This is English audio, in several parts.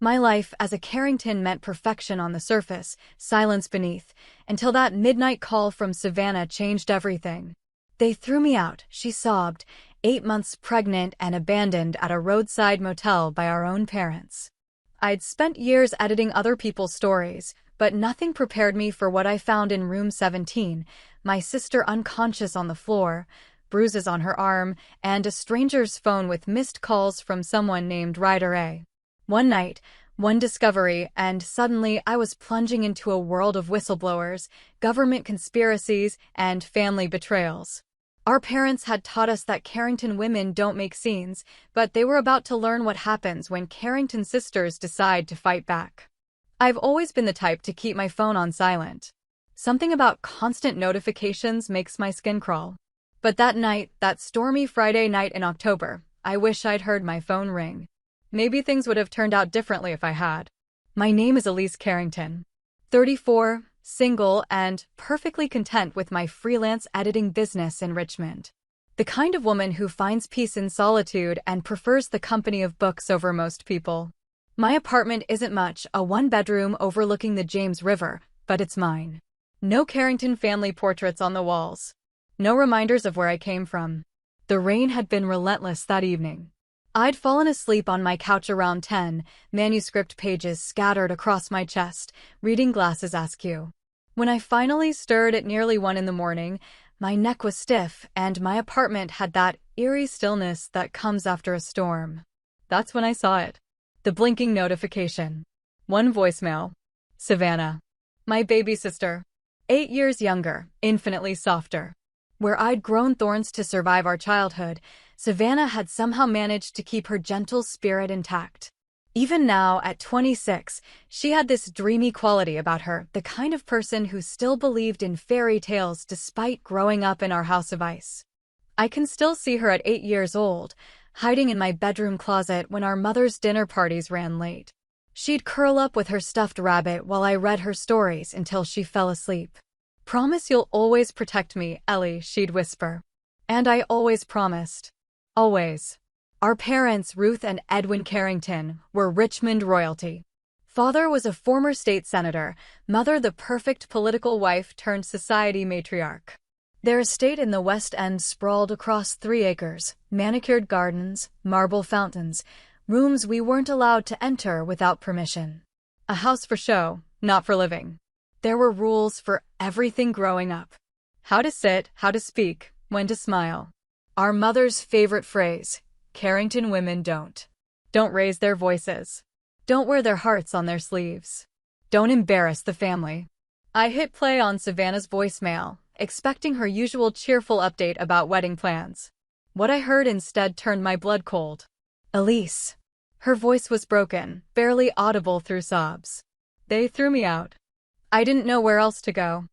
My life as a Carrington meant perfection on the surface, silence beneath, until that midnight call from Savannah changed everything. "They threw me out," she sobbed, 8 months pregnant and abandoned at a roadside motel by our own parents. I'd spent years editing other people's stories, but nothing prepared me for what I found in room 17, my sister unconscious on the floor, bruises on her arm, and a stranger's phone with missed calls from someone named Ryder A. One night, one discovery, and suddenly I was plunging into a world of whistleblowers, government conspiracies, and family betrayals. Our parents had taught us that Carrington women don't make scenes, but they were about to learn what happens when Carrington sisters decide to fight back. I've always been the type to keep my phone on silent. Something about constant notifications makes my skin crawl. But that night, that stormy Friday night in October, I wish I'd heard my phone ring. Maybe things would have turned out differently if I had. My name is Elise Carrington. 34, single, and perfectly content with my freelance editing business in Richmond. The kind of woman who finds peace in solitude and prefers the company of books over most people. My apartment isn't much, a one-bedroom overlooking the James River, but it's mine. No Carrington family portraits on the walls. No reminders of where I came from. The rain had been relentless that evening. I'd fallen asleep on my couch around 10, manuscript pages scattered across my chest, reading glasses askew. When I finally stirred at nearly 1 in the morning, my neck was stiff and my apartment had that eerie stillness that comes after a storm. That's when I saw it. The blinking notification. One voicemail. Savannah. My baby sister. 8 years younger, infinitely softer. Where I'd grown thorns to survive our childhood, Savannah had somehow managed to keep her gentle spirit intact. Even now, at 26, she had this dreamy quality about her, the kind of person who still believed in fairy tales despite growing up in our house of ice. I can still see her at 8 years old, hiding in my bedroom closet when our mother's dinner parties ran late. She'd curl up with her stuffed rabbit while I read her stories until she fell asleep. "Promise you'll always protect me, Ellie," she'd whisper. And I always promised. Always. Our parents, Ruth and Edwin Carrington, were Richmond royalty. Father was a former state senator, mother the perfect political wife turned society matriarch. Their estate in the West End sprawled across 3 acres, manicured gardens, marble fountains, rooms we weren't allowed to enter without permission. A house for show, not for living. There were rules for everything growing up. How to sit, how to speak, when to smile. Our mother's favorite phrase, Carrington women don't raise their voices. Don't wear their hearts on their sleeves. Don't embarrass the family. I hit play on Savannah's voicemail, expecting her usual cheerful update about wedding plans. What I heard instead turned my blood cold. Elise. Her voice was broken, barely audible through sobs. "They threw me out. I didn't know where else to go.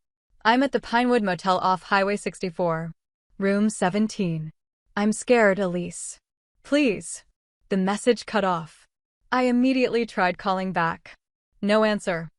I'm at the Pinewood Motel off Highway 64. Room 17. I'm scared, Elise. Please." The message cut off. I immediately tried calling back. No answer.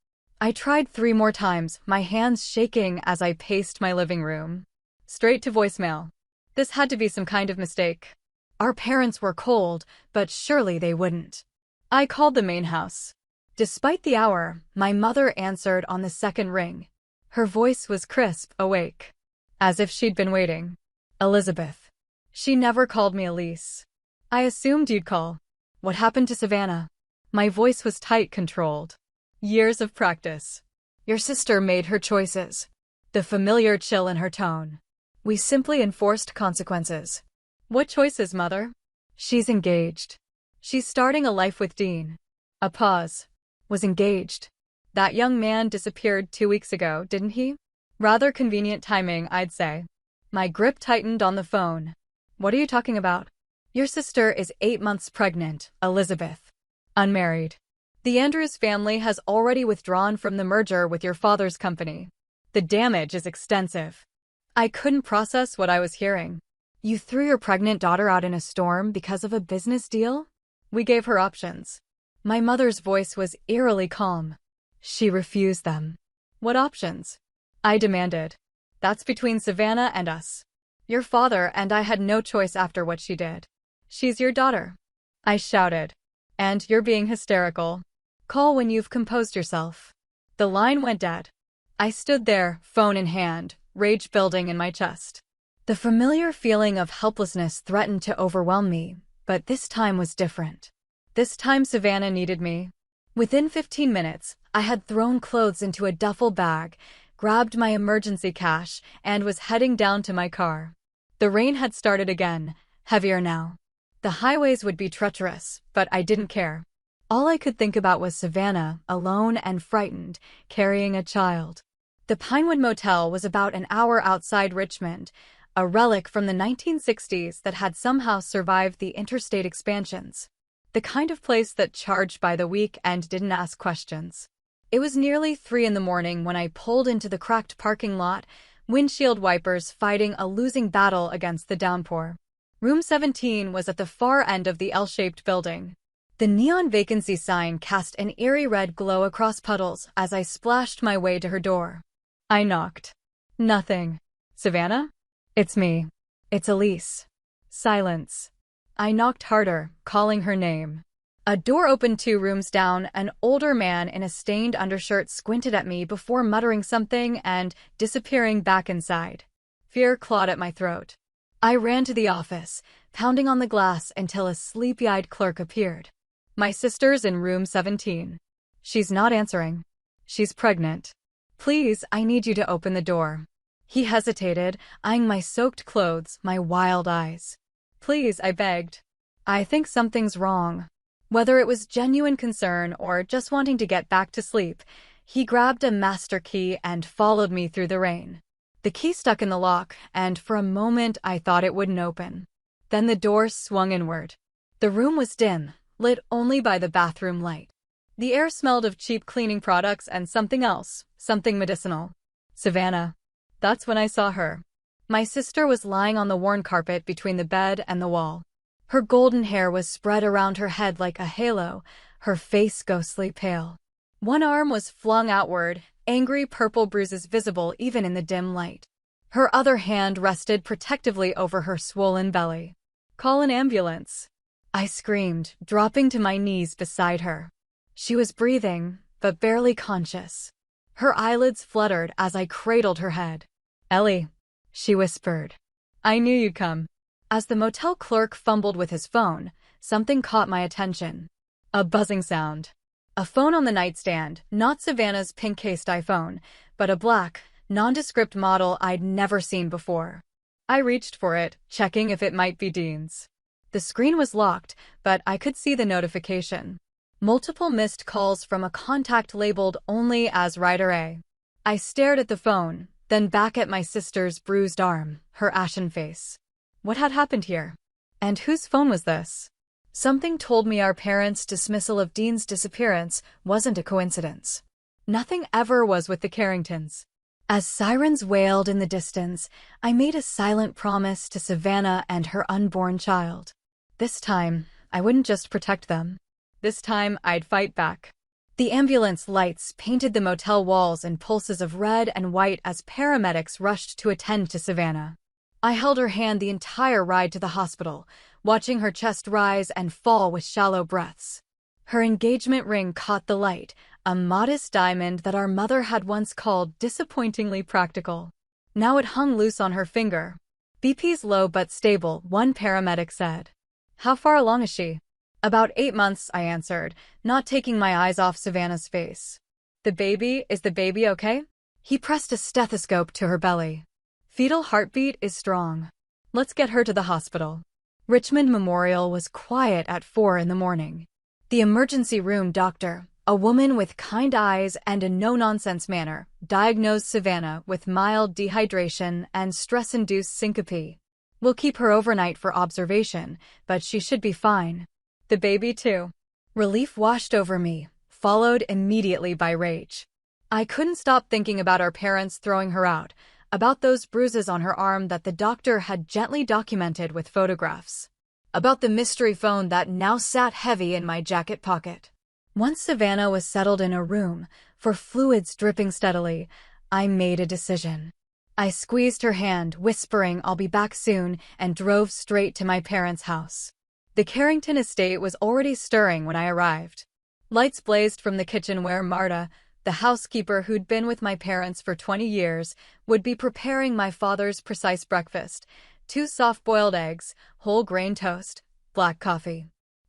I tried 3 more times, my hands shaking as I paced my living room. Straight to voicemail. This had to be some kind of mistake. Our parents were cold, but surely they wouldn't. I called the main house. Despite the hour, my mother answered on the second ring. Her voice was crisp, awake. As if she'd been waiting. "Elizabeth." She never called me Elise. "I assumed you'd call. What happened to Savannah?" My voice was tight, controlled. Years of practice. "Your sister made her choices." The familiar chill in her tone. "We simply enforced consequences." "What choices, Mother?" "She's engaged. She's starting a life with Dean." A pause. "Was engaged. That young man disappeared 2 weeks ago, didn't he?" Rather convenient timing, I'd say. My grip tightened on the phone. "What are you talking about?" "Your sister is 8 months pregnant, Elizabeth. Unmarried. The Andrews family has already withdrawn from the merger with your father's company. The damage is extensive." I couldn't process what I was hearing. "You threw your pregnant daughter out in a storm because of a business deal?" "We gave her options." My mother's voice was eerily calm. "She refused them." "What options?" I demanded. "That's between Savannah and us. Your father and I had no choice after what she did. She's your daughter." I shouted. "And you're being hysterical." Call when you've composed yourself." The line went dead. I stood there, phone in hand, rage building in my chest. The familiar feeling of helplessness threatened to overwhelm me, but this time was different. This time Savannah needed me. Within 15 minutes, I had thrown clothes into a duffel bag, grabbed my emergency cash, and was heading down to my car. The rain had started again, heavier now. The highways would be treacherous, but I didn't care. All I could think about was Savannah, alone and frightened, carrying a child. The Pinewood Motel was about an hour outside Richmond, a relic from the 1960s that had somehow survived the interstate expansions. The kind of place that charged by the week and didn't ask questions. It was nearly 3 in the morning when I pulled into the cracked parking lot, windshield wipers fighting a losing battle against the downpour. Room 17 was at the far end of the L-shaped building. The neon vacancy sign cast an eerie red glow across puddles as I splashed my way to her door. I knocked. Nothing. "Savannah?" "It's me. It's Elise." Silence. I knocked harder, calling her name. A door opened 2 rooms down. An older man in a stained undershirt squinted at me before muttering something and disappearing back inside. Fear clawed at my throat. I ran to the office, pounding on the glass until a sleepy-eyed clerk appeared. "My sister's in room 17. She's not answering. She's pregnant. Please, I need you to open the door." He hesitated, eyeing my soaked clothes, my wild eyes. "Please," I begged. "I think something's wrong." Whether it was genuine concern or just wanting to get back to sleep, he grabbed a master key and followed me through the rain. The key stuck in the lock, and for a moment I thought it wouldn't open. Then the door swung inward. The room was dim, lit only by the bathroom light. The air smelled of cheap cleaning products and something else, something medicinal. Savannah. That's when I saw her. My sister was lying on the worn carpet between the bed and the wall. Her golden hair was spread around her head like a halo, her face ghostly pale. One arm was flung outward, angry purple bruises visible even in the dim light. Her other hand rested protectively over her swollen belly. "Call an ambulance," I screamed, dropping to my knees beside her. She was breathing, but barely conscious. Her eyelids fluttered as I cradled her head. "Ellie," she whispered. "I knew you'd come." As the motel clerk fumbled with his phone, something caught my attention. A buzzing sound. A phone on the nightstand, not Savannah's pink-cased iPhone, but a black, nondescript model I'd never seen before. I reached for it, checking if it might be Dean's. The screen was locked, but I could see the notification. Multiple missed calls from a contact labeled only as Writer A. I stared at the phone, then back at my sister's bruised arm, her ashen face. What had happened here? And whose phone was this? Something told me our parents' dismissal of Dean's disappearance wasn't a coincidence. Nothing ever was with the Carringtons. As sirens wailed in the distance, I made a silent promise to Savannah and her unborn child. This time, I wouldn't just protect them. This time, I'd fight back. The ambulance lights painted the motel walls in pulses of red and white as paramedics rushed to attend to Savannah. I held her hand the entire ride to the hospital, watching her chest rise and fall with shallow breaths. Her engagement ring caught the light, a modest diamond that our mother had once called disappointingly practical. Now it hung loose on her finger. "BP's low but stable," one paramedic said. "How far along is she?" "About 8 months," I answered, not taking my eyes off Savannah's face. Is the baby okay?" He pressed a stethoscope to her belly. "Fetal heartbeat is strong. Let's get her to the hospital." Richmond Memorial was quiet at 4 in the morning. The emergency room doctor, a woman with kind eyes and a no-nonsense manner, diagnosed Savannah with mild dehydration and stress-induced syncope. "We'll keep her overnight for observation, but she should be fine." "The baby too." Relief washed over me, followed immediately by rage. I couldn't stop thinking about our parents throwing her out, about those bruises on her arm that the doctor had gently documented with photographs, about the mystery phone that now sat heavy in my jacket pocket. Once Savannah was settled in a room, for fluids dripping steadily, I made a decision. I squeezed her hand, whispering I'll be back soon, and drove straight to my parents' house. The Carrington estate was already stirring when I arrived. Lights blazed from the kitchen where Marta, the housekeeper who'd been with my parents for 20 years, would be preparing my father's precise breakfast: 2 soft-boiled eggs, whole grain toast, black coffee.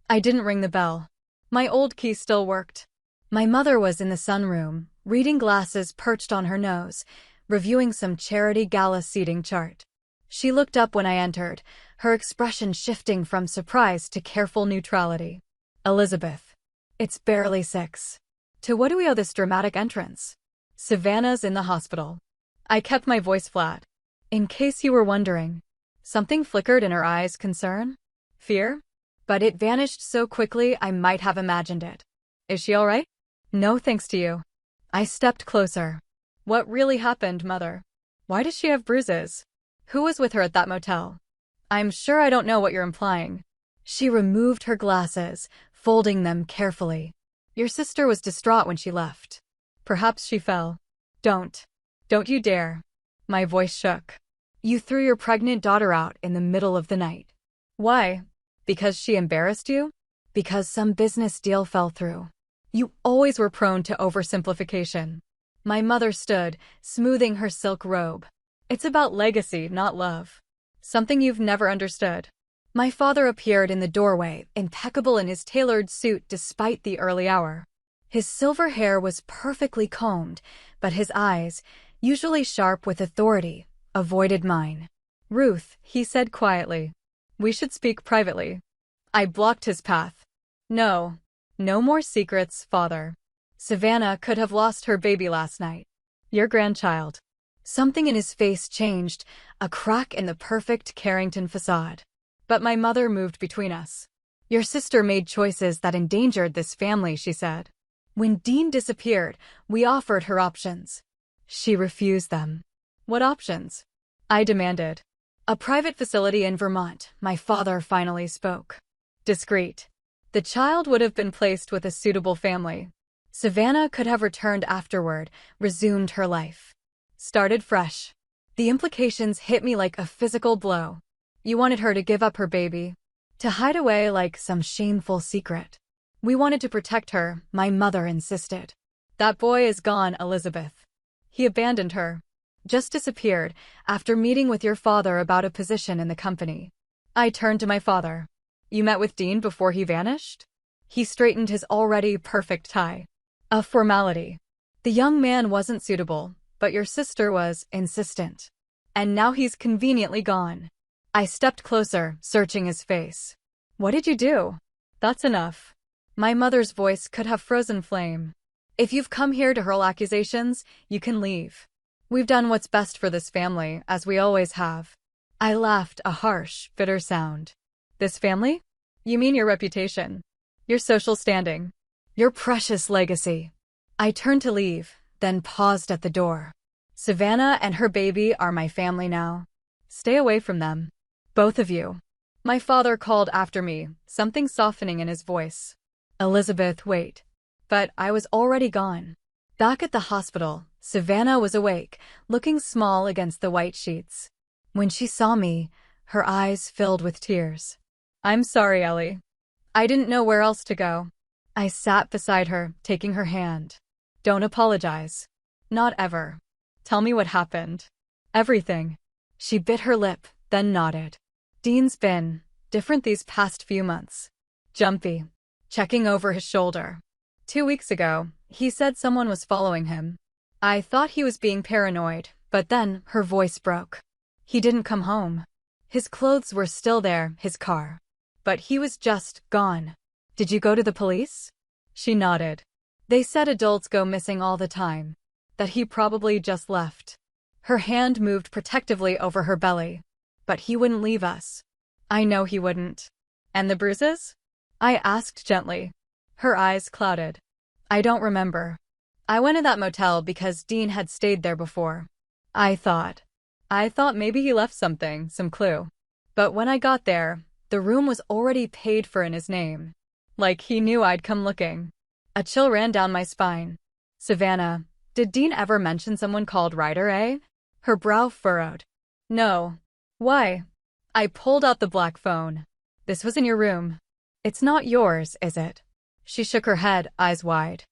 I didn't ring the bell. My old key still worked. My mother was in the sunroom, reading glasses perched on her nose, reviewing some charity gala seating chart. She looked up when I entered, her expression shifting from surprise to careful neutrality. "Elizabeth, it's barely 6. To what do we owe this dramatic entrance?" "Savannah's in the hospital." I kept my voice flat. "In case you were wondering." Something flickered in her eyes: concern? Fear? But it vanished so quickly I might have imagined it. "Is she all right?" "No, thanks to you." I stepped closer. "What really happened, Mother? Why does she have bruises? Who was with her at that motel?" "I'm sure I don't know what you're implying." She removed her glasses, folding them carefully. "Your sister was distraught when she left. Perhaps she fell." Don't you dare." My voice shook. "You threw your pregnant daughter out in the middle of the night. Why? Because she embarrassed you? Because some business deal fell through? You always were prone to oversimplification." My mother stood, smoothing her silk robe. "It's about legacy, not love. Something you've never understood." My father appeared in the doorway, impeccable in his tailored suit despite the early hour. His silver hair was perfectly combed, but his eyes, usually sharp with authority, avoided mine. "Ruth," he said quietly, "we should speak privately." I blocked his path. "No. No more secrets, Father. Savannah could have lost her baby last night. Your grandchild." Something in his face changed, a crack in the perfect Carrington facade. But my mother moved between us. "Your sister made choices that endangered this family," she said. "When Dean disappeared, we offered her options. She refused them." "What options?" I demanded. "A private facility in Vermont," my father finally spoke. Discreet. "The child would have been placed with a suitable family. Savannah could have returned afterward, resumed her life. Started fresh." The implications hit me like a physical blow. "You wanted her to give up her baby? To hide away like some shameful secret?" "We wanted to protect her," my mother insisted. "That boy is gone, Elizabeth. He abandoned her. Just disappeared, after meeting with your father about a position in the company." I turned to my father. "You met with Dean before he vanished?" He straightened his already perfect tie. "A formality. The young man wasn't suitable, but your sister was insistent. And now he's conveniently gone." I stepped closer, searching his face. "What did you do?" "That's enough." My mother's voice could have frozen flame. "If you've come here to hurl accusations, you can leave. We've done what's best for this family, as we always have." I laughed, a harsh, bitter sound. "This family? You mean your reputation, your social standing, your precious legacy." I turned to leave, then paused at the door. "Savannah and her baby are my family now. Stay away from them. Both of you." My father called after me, something softening in his voice. "Elizabeth, wait." But I was already gone. Back at the hospital, Savannah was awake, looking small against the white sheets. When she saw me, her eyes filled with tears. "I'm sorry, Ellie. I didn't know where else to go." I sat beside her, taking her hand. "Don't apologize. Not ever. Tell me what happened." "Everything." She bit her lip, then nodded. "Dean's been different these past few months. Jumpy. Checking over his shoulder. 2 weeks ago, he said someone was following him. I thought he was being paranoid, but then her voice broke. He didn't come home. His clothes were still there, his car. But he was just gone." "Did you go to the police?" She nodded. "They said adults go missing all the time. That he probably just left." Her hand moved protectively over her belly. "But he wouldn't leave us." "I know he wouldn't." "And the bruises?" I asked gently. Her eyes clouded. "I don't remember. I went to that motel because Dean had stayed there before. I thought maybe he left something, some clue. But when I got there, the room was already paid for in his name. Like he knew I'd come looking." A chill ran down my spine. "Savannah, did Dean ever mention someone called Ryder, eh?" Her brow furrowed. "No." "Why?" I pulled out the black phone. "This was in your room. It's not yours, is it?" She shook her head, eyes wide.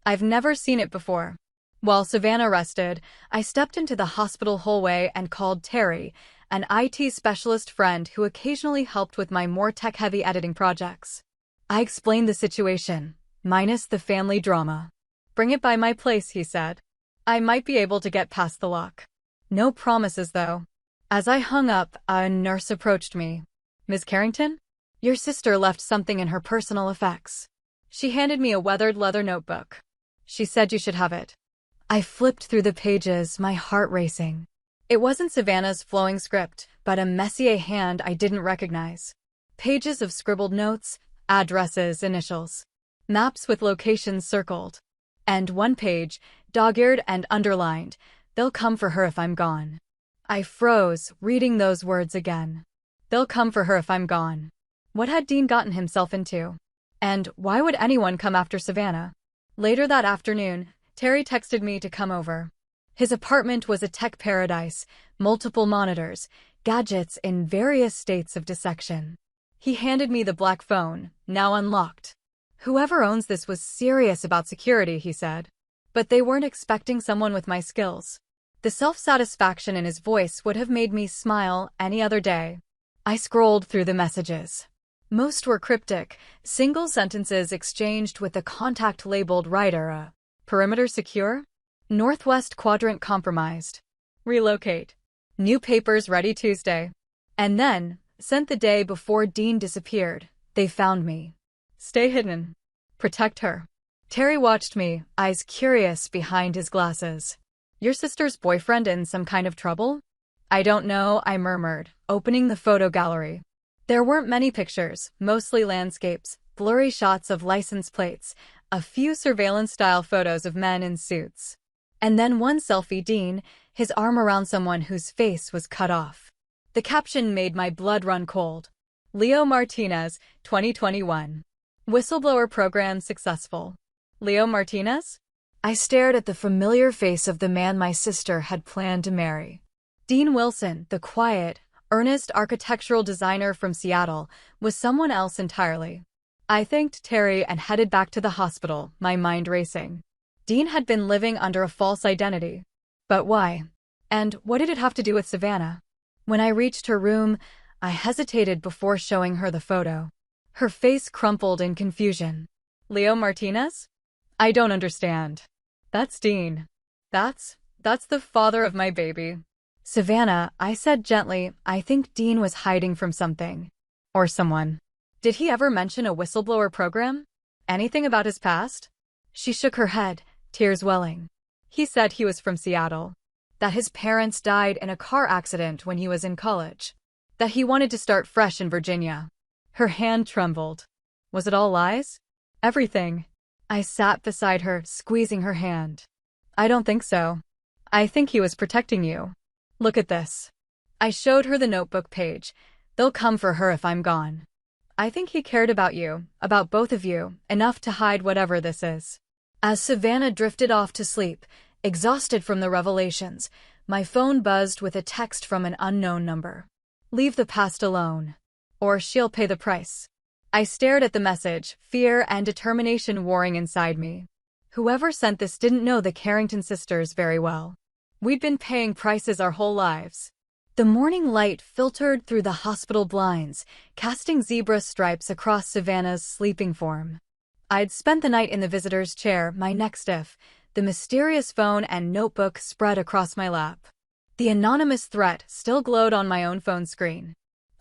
I've never seen it before. While Savannah rested, I stepped into the hospital hallway and called Terry, an IT specialist friend who occasionally helped with my more tech-heavy editing projects. I explained the situation, minus the family drama. Bring it by my place, he said. I might be able to get past the lock. No promises, though. As I hung up, a nurse approached me. Ms. Carrington? Your sister left something in her personal effects. She handed me a weathered leather notebook. She said you should have it. I flipped through the pages, my heart racing. It wasn't Savannah's flowing script, but a Messier hand I didn't recognize. Pages of scribbled notes, addresses, initials. Maps with locations circled. And one page, dog-eared and underlined, they'll come for her if I'm gone. I froze, reading those words again. They'll come for her if I'm gone. What had Dean gotten himself into? And why would anyone come after Savannah? Later that afternoon, Terry texted me to come over. His apartment was a tech paradise, multiple monitors, gadgets in various states of dissection. He handed me the black phone, now unlocked. Whoever owns this was serious about security, he said. But they weren't expecting someone with my skills. The self-satisfaction in his voice would have made me smile any other day. I scrolled through the messages. Most were cryptic, single sentences exchanged with the contact-labeled writer. Perimeter secure? Northwest quadrant compromised. Relocate. New papers ready Tuesday. And then, sent the day before Dean disappeared, they found me. Stay hidden. Protect her. Terry watched me, eyes curious behind his glasses. Your sister's boyfriend in some kind of trouble? I don't know, I murmured, opening the photo gallery. There weren't many pictures, mostly landscapes, blurry shots of license plates, a few surveillance-style photos of men in suits. And then one selfie Dean, his arm around someone whose face was cut off. The caption made my blood run cold. Leo Martinez, 2021. Whistleblower program successful. Leo Martinez? I stared at the familiar face of the man my sister had planned to marry. Dean Wilson, the quiet, earnest architectural designer from Seattle, was someone else entirely. I thanked Terry and headed back to the hospital, my mind racing. Dean had been living under a false identity. But why? And what did it have to do with Savannah? When I reached her room, I hesitated before showing her the photo. Her face crumpled in confusion. Leo Martinez? I don't understand. That's Dean. That's the father of my baby. Savannah, I said gently, I think Dean was hiding from something. Or someone. Did he ever mention a whistleblower program? Anything about his past? She shook her head, tears welling. He said he was from Seattle. That his parents died in a car accident when he was in college. That he wanted to start fresh in Virginia. Her hand trembled. Was it all lies? Everything. I sat beside her, squeezing her hand. I don't think so. I think he was protecting you. Look at this. I showed her the notebook page. They'll come for her if I'm gone. I think he cared about you, about both of you, enough to hide whatever this is. As Savannah drifted off to sleep, exhausted from the revelations, my phone buzzed with a text from an unknown number. Leave the past alone. Or she'll pay the price. I stared at the message, fear and determination warring inside me. Whoever sent this didn't know the Carrington sisters very well. We'd been paying prices our whole lives. The morning light filtered through the hospital blinds, casting zebra stripes across Savannah's sleeping form. I'd spent the night in the visitor's chair, my neck stiff, the mysterious phone and notebook spread across my lap. The anonymous threat still glowed on my own phone screen.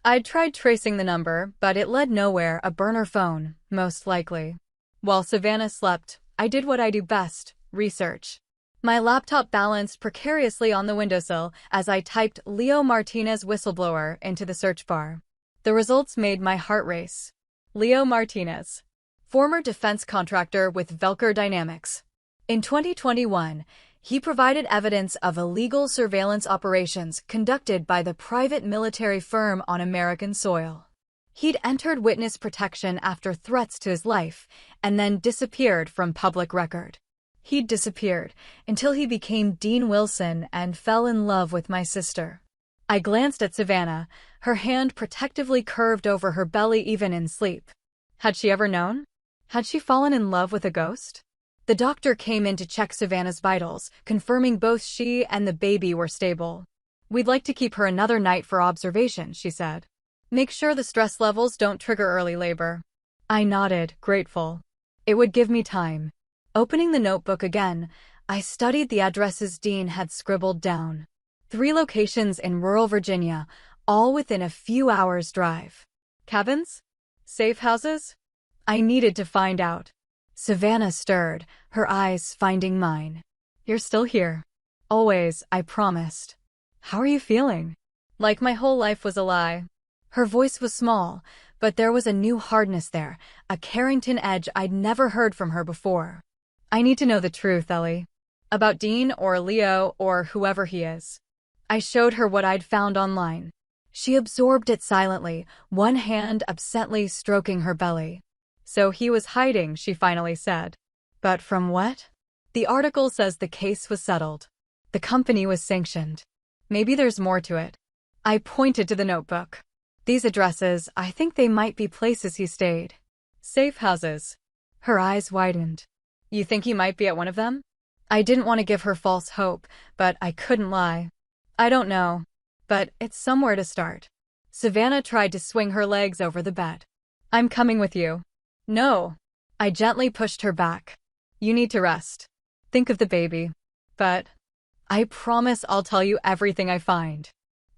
I'd tried tracing the number, but it led nowhere, a burner phone, most likely. While Savannah slept, I did what I do best, research. My laptop balanced precariously on the windowsill as I typed Leo Martinez whistleblower into the search bar. The results made my heart race. Leo Martinez, former defense contractor with Velker Dynamics. In 2021, he provided evidence of illegal surveillance operations conducted by the private military firm on American soil. He'd entered witness protection after threats to his life and then disappeared from public record. He'd disappeared until he became Dean Wilson and fell in love with my sister. I glanced at Savannah, her hand protectively curved over her belly even in sleep. Had she ever known? Had she fallen in love with a ghost? The doctor came in to check Savannah's vitals, confirming both she and the baby were stable. We'd like to keep her another night for observation, she said. Make sure the stress levels don't trigger early labor. I nodded, grateful. It would give me time. Opening the notebook again, I studied the addresses Dean had scribbled down. 3 locations in rural Virginia, all within a few hours' drive. Cabins? Safe houses? I needed to find out. Savannah stirred, her eyes finding mine. You're still here. Always, I promised. How are you feeling? Like my whole life was a lie. Her voice was small, but there was a new hardness there, a Carrington edge I'd never heard from her before. I need to know the truth, Ellie. About Dean or Leo or whoever he is. I showed her what I'd found online. She absorbed it silently, one hand absently stroking her belly. So he was hiding, she finally said. But from what? The article says the case was settled. The company was sanctioned. Maybe there's more to it. I pointed to the notebook. These addresses, I think they might be places he stayed. Safe houses. Her eyes widened. You think he might be at one of them? I didn't want to give her false hope, but I couldn't lie. I don't know. But it's somewhere to start. Savannah tried to swing her legs over the bed. I'm coming with you. No. I gently pushed her back. You need to rest. Think of the baby. But I promise I'll tell you everything I find.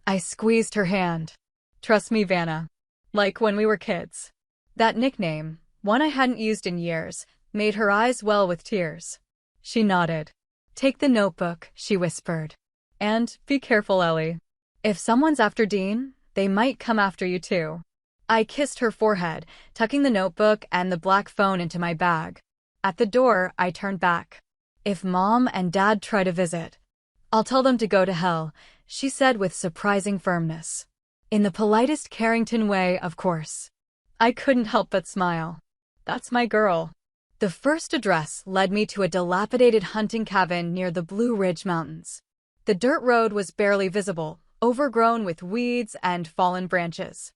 I squeezed her hand. Trust me, Vanna. Like when we were kids. That nickname, one I hadn't used in years, made her eyes well with tears. She nodded. Take the notebook, she whispered. And be careful, Ellie. If someone's after Dean, they might come after you too. I kissed her forehead, tucking the notebook and the black phone into my bag. At the door, I turned back. If Mom and Dad try to visit, I'll tell them to go to hell, she said with surprising firmness. In the politest Carrington way, of course. I couldn't help but smile. That's my girl. The first address led me to a dilapidated hunting cabin near the Blue Ridge Mountains. The dirt road was barely visible, overgrown with weeds and fallen branches.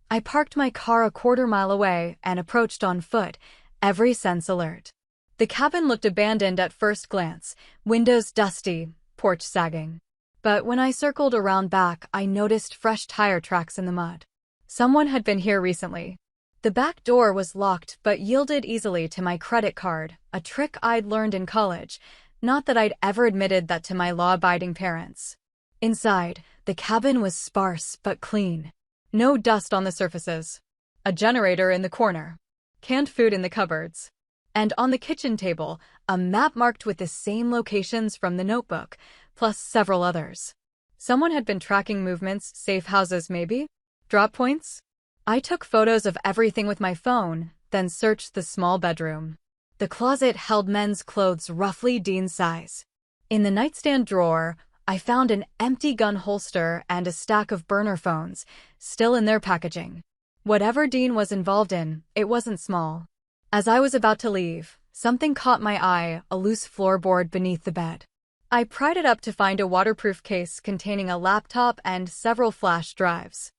I parked my car a quarter-mile away and approached on foot, every sense alert. The cabin looked abandoned at first glance, windows dusty, porch sagging. But when I circled around back, I noticed fresh tire tracks in the mud. Someone had been here recently. The back door was locked but yielded easily to my credit card, a trick I'd learned in college, not that I'd ever admitted that to my law-abiding parents. Inside, the cabin was sparse but clean. No dust on the surfaces. A generator in the corner. Canned food in the cupboards. And on the kitchen table, a map marked with the same locations from the notebook, plus several others. Someone had been tracking movements, safe houses maybe? Drop points? I took photos of everything with my phone, then searched the small bedroom. The closet held men's clothes roughly Dean's size. In the nightstand drawer, I found an empty gun holster and a stack of burner phones, still in their packaging. Whatever Dean was involved in, it wasn't small. As I was about to leave, something caught my eye, a loose floorboard beneath the bed. I pried it up to find a waterproof case containing a laptop and several flash drives.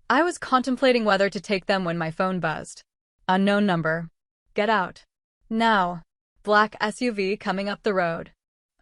I was contemplating whether to take them when my phone buzzed. Unknown number. Get out. Now. Black SUV coming up the road.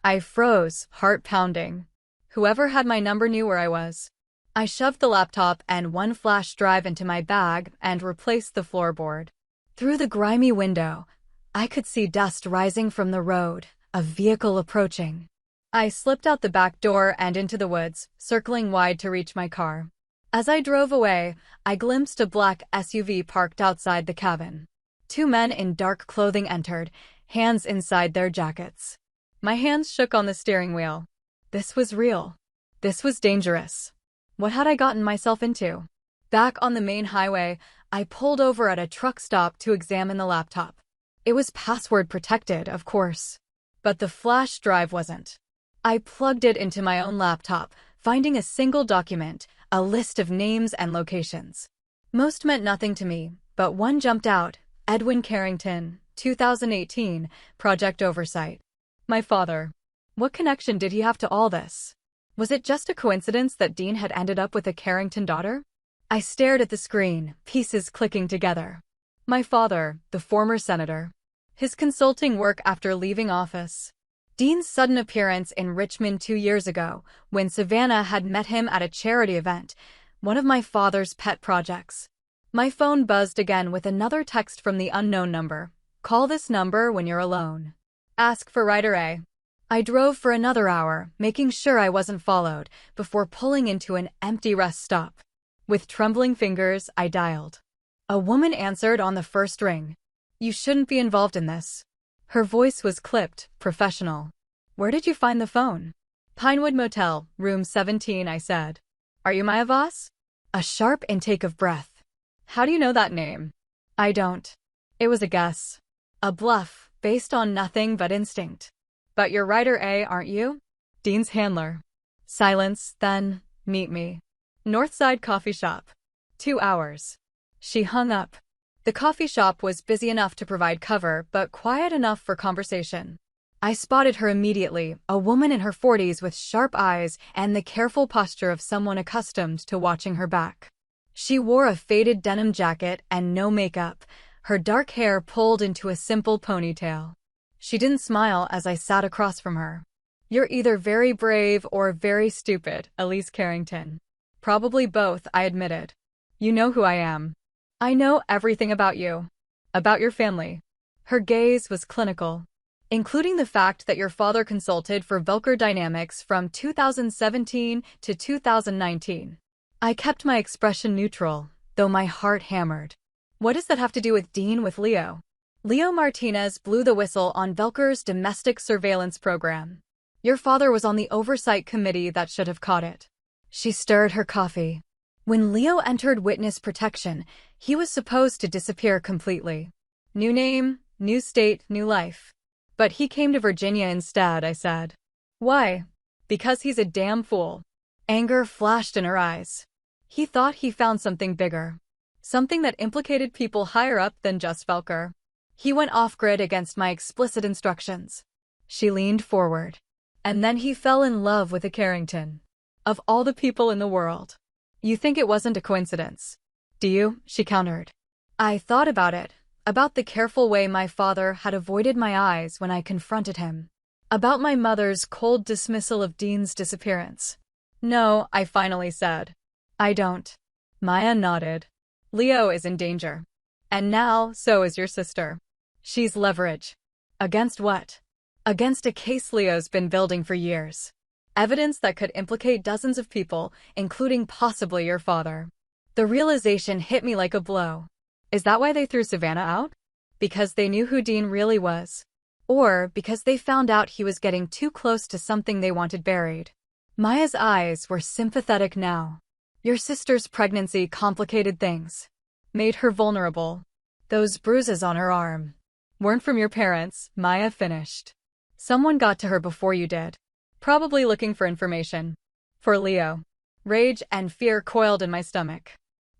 I froze, heart pounding. Whoever had my number knew where I was. I shoved the laptop and one flash drive into my bag and replaced the floorboard. Through the grimy window, I could see dust rising from the road, a vehicle approaching. I slipped out the back door and into the woods, circling wide to reach my car. As I drove away, I glimpsed a black SUV parked outside the cabin. 2 men in dark clothing entered, hands inside their jackets. My hands shook on the steering wheel. This was real. This was dangerous. What had I gotten myself into? Back on the main highway, I pulled over at a truck stop to examine the laptop. It was password protected, of course. But the flash drive wasn't. I plugged it into my own laptop, finding a single document, a list of names and locations. Most meant nothing to me, but one jumped out. Edwin Carrington, 2018, Project Oversight. My father. What connection did he have to all this? Was it just a coincidence that Dean had ended up with a Carrington daughter? I stared at the screen, pieces clicking together. My father, the former senator. His consulting work after leaving office. Dean's sudden appearance in Richmond 2 years ago, when Savannah had met him at a charity event, one of my father's pet projects. My phone buzzed again with another text from the unknown number. Call this number when you're alone. Ask for Writer A. I drove for another hour, making sure I wasn't followed, before pulling into an empty rest stop. With trembling fingers, I dialed. A woman answered on the first ring. You shouldn't be involved in this. Her voice was clipped, professional. Where did you find the phone? Pinewood Motel, room 17, I said. Are you Maya Voss? A sharp intake of breath. How do you know that name? I don't. It was a guess. A bluff, based on nothing but instinct. But you're Writer A, aren't you? Dean's handler. Silence, then, meet me. Northside Coffee Shop. 2 hours. She hung up. The coffee shop was busy enough to provide cover, but quiet enough for conversation. I spotted her immediately, a woman in her 40s with sharp eyes and the careful posture of someone accustomed to watching her back. She wore a faded denim jacket and no makeup, her dark hair pulled into a simple ponytail. She didn't smile as I sat across from her. You're either very brave or very stupid, Elise Carrington. Probably both, I admitted. You know who I am. I know everything about you. About your family. Her gaze was clinical. Including the fact that your father consulted for Velker Dynamics from 2017 to 2019. I kept my expression neutral, though my heart hammered. What does that have to do with Dean with Leo? Leo Martinez blew the whistle on Velker's domestic surveillance program. Your father was on the oversight committee that should have caught it. She stirred her coffee. When Leo entered witness protection, he was supposed to disappear completely. New name, new state, new life. But he came to Virginia instead, I said. Why? Because he's a damn fool. Anger flashed in her eyes. He thought he found something bigger. Something that implicated people higher up than just Velker. He went off-grid against my explicit instructions. She leaned forward. And then he fell in love with a Carrington. Of all the people in the world. You think it wasn't a coincidence? Do you? She countered. I thought about it. About the careful way my father had avoided my eyes when I confronted him. About my mother's cold dismissal of Dean's disappearance. No, I finally said. I don't. Maya nodded. Leo is in danger. And now, so is your sister. She's leverage. Against what? Against a case Leo's been building for years. Evidence that could implicate dozens of people, including possibly your father. The realization hit me like a blow. Is that why they threw Savannah out? Because they knew who Dean really was? Or because they found out he was getting too close to something they wanted buried? Maya's eyes were sympathetic now. Your sister's pregnancy complicated things. Made her vulnerable. Those bruises on her arm weren't from your parents, Maya finished. Someone got to her before you did. Probably looking for information. For Leo. Rage and fear coiled in my stomach.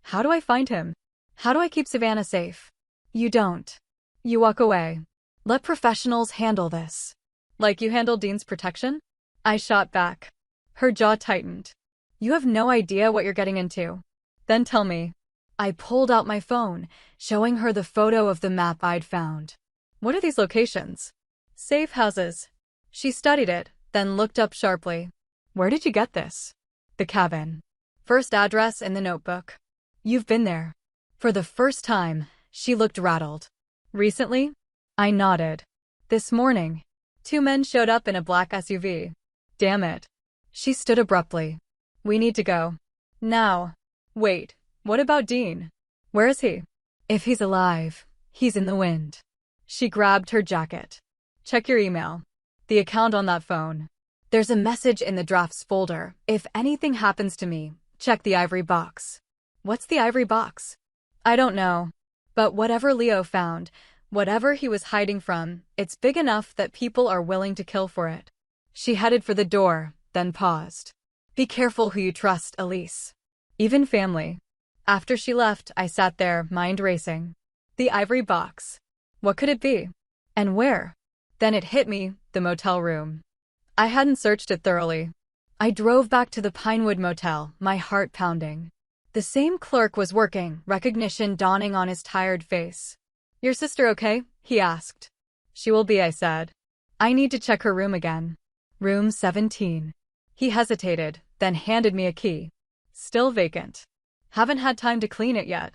How do I find him? How do I keep Savannah safe? You don't. You walk away. Let professionals handle this. Like you handled Dean's protection? I shot back. Her jaw tightened. You have no idea what you're getting into. Then tell me. I pulled out my phone, showing her the photo of the map I'd found. What are these locations? Safe houses. She studied it, then looked up sharply. Where did you get this? The cabin. First address in the notebook. You've been there. For the first time, she looked rattled. Recently? I nodded. This morning. 2 men showed up in a black SUV. Damn it. She stood abruptly. We need to go. Now. Wait, what about Dean? Where is he? If he's alive, he's in the wind. She grabbed her jacket. Check your email. The account on that phone. There's a message in the drafts folder. If anything happens to me, check the ivory box. What's the ivory box? I don't know. But whatever Leo found, whatever he was hiding from, it's big enough that people are willing to kill for it. She headed for the door, then paused. Be careful who you trust, Elise. Even family. After she left, I sat there, mind racing. The ivory box. What could it be? And where? Then it hit me, the motel room. I hadn't searched it thoroughly. I drove back to the Pinewood Motel, my heart pounding. The same clerk was working, recognition dawning on his tired face. "Your sister okay?" he asked. "She will be," I said. "I need to check her room again." "Room 17. He hesitated, then handed me a key. "Still vacant. Haven't had time to clean it yet."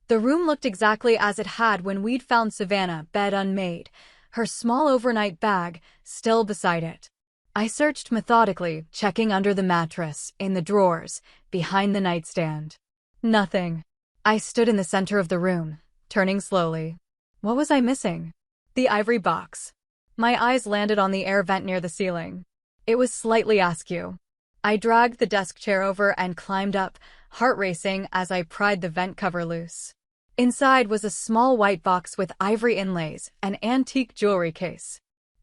The room looked exactly as it had when we'd found Savannah, bed unmade, her small overnight bag still beside it. I searched methodically, checking under the mattress, in the drawers, behind the nightstand. Nothing. I stood in the center of the room, turning slowly. What was I missing? The ivory box. My eyes landed on the air vent near the ceiling. It was slightly askew. I dragged the desk chair over and climbed up, heart racing as I pried the vent cover loose. Inside was a small white box with ivory inlays, an antique jewelry case.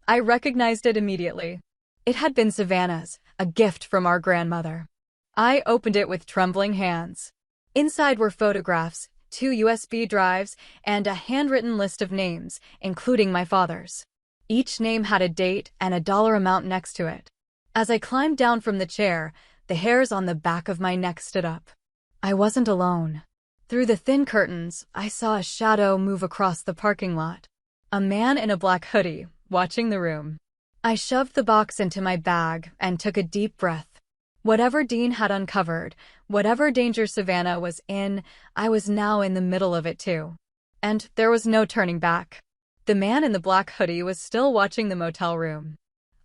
I recognized it immediately. It had been Savannah's, a gift from our grandmother. I opened it with trembling hands. Inside were photographs, 2 USB drives, and a handwritten list of names, including my father's. Each name had a date and a dollar amount next to it. As I climbed down from the chair, the hairs on the back of my neck stood up. I wasn't alone. Through the thin curtains, I saw a shadow move across the parking lot. A man in a black hoodie, watching the room. I shoved the box into my bag and took a deep breath. Whatever Dean had uncovered, whatever danger Savannah was in, I was now in the middle of it too. And there was no turning back. The man in the black hoodie was still watching the motel room.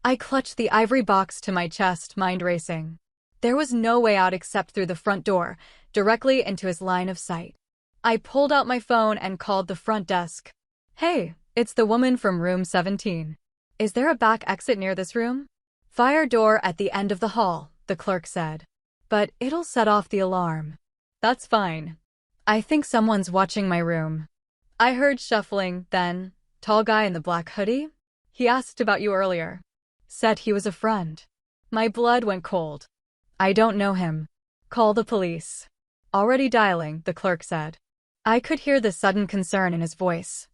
I clutched the ivory box to my chest, mind racing. There was no way out except through the front door, directly into his line of sight. I pulled out my phone and called the front desk. "Hey, it's the woman from room 17. Is there a back exit near this room?" "Fire door at the end of the hall," the clerk said. "But it'll set off the alarm." "That's fine. I think someone's watching my room." I heard shuffling, then, "Tall guy in the black hoodie? He asked about you earlier. Said he was a friend." My blood went cold. "I don't know him. Call the police." "Already dialing," the clerk said. I could hear the sudden concern in his voice.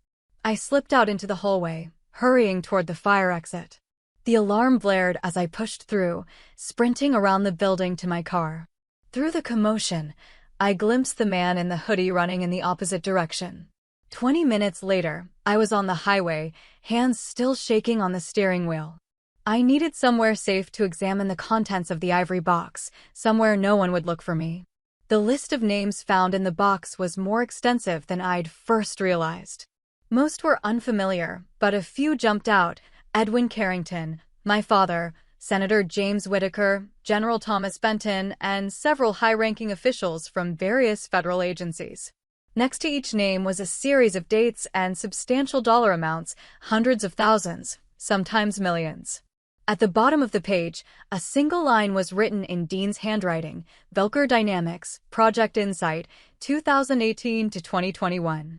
I slipped out into the hallway, hurrying toward the fire exit. The alarm blared as I pushed through, sprinting around the building to my car. Through the commotion, I glimpsed the man in the hoodie running in the opposite direction. 20 minutes later, I was on the highway, hands still shaking on the steering wheel. I needed somewhere safe to examine the contents of the ivory box, somewhere no one would look for me. The list of names found in the box was more extensive than I'd first realized. Most were unfamiliar, but a few jumped out: Edwin Carrington, my father, Senator James Whitaker, General Thomas Benton, and several high-ranking officials from various federal agencies. Next to each name was a series of dates and substantial dollar amounts, hundreds of thousands, sometimes millions. At the bottom of the page, a single line was written in Dean's handwriting: Velker Dynamics, Project Insight, 2018 to 2021.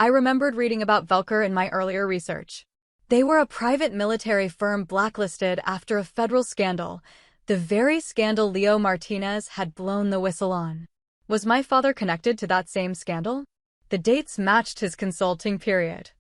I remembered reading about Velker in my earlier research. They were a private military firm blacklisted after a federal scandal, the very scandal Leo Martinez had blown the whistle on. Was my father connected to that same scandal? The dates matched his consulting period.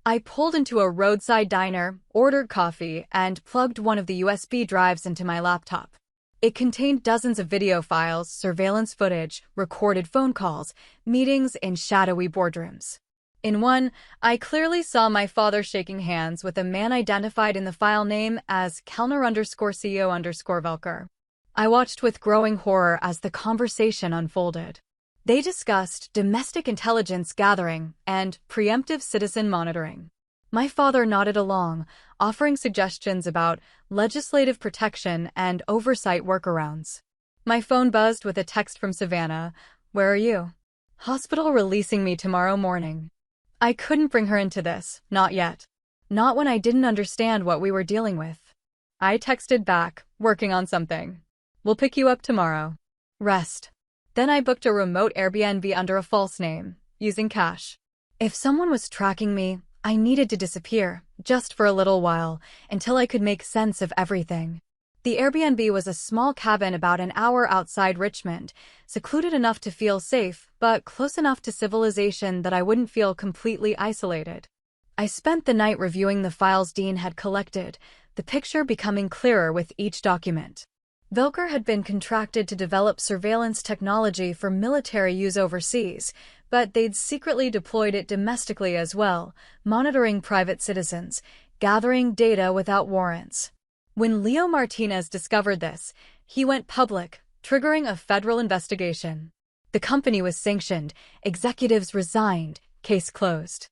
I pulled into a roadside diner, ordered coffee, and plugged one of the USB drives into my laptop. It contained dozens of video files, surveillance footage, recorded phone calls, meetings in shadowy boardrooms. In one, I clearly saw my father shaking hands with a man identified in the file name as Kellner_CEO_Velker. I watched with growing horror as the conversation unfolded. They discussed domestic intelligence gathering and preemptive citizen monitoring. My father nodded along, offering suggestions about legislative protection and oversight workarounds. My phone buzzed with a text from Savannah. "Where are you?" "Hospital, releasing me tomorrow morning." I couldn't bring her into this, not yet. Not when I didn't understand what we were dealing with. I texted back, "Working on something. We'll pick you up tomorrow. Rest." Then I booked a remote Airbnb under a false name, using cash. If someone was tracking me, I needed to disappear, just for a little while, until I could make sense of everything. The Airbnb was a small cabin about an hour outside Richmond, secluded enough to feel safe, but close enough to civilization that I wouldn't feel completely isolated. I spent the night reviewing the files Dean had collected, the picture becoming clearer with each document. Velker had been contracted to develop surveillance technology for military use overseas, but they'd secretly deployed it domestically as well, monitoring private citizens, gathering data without warrants. When Leo Martinez discovered this, he went public, triggering a federal investigation. The company was sanctioned, executives resigned, case closed.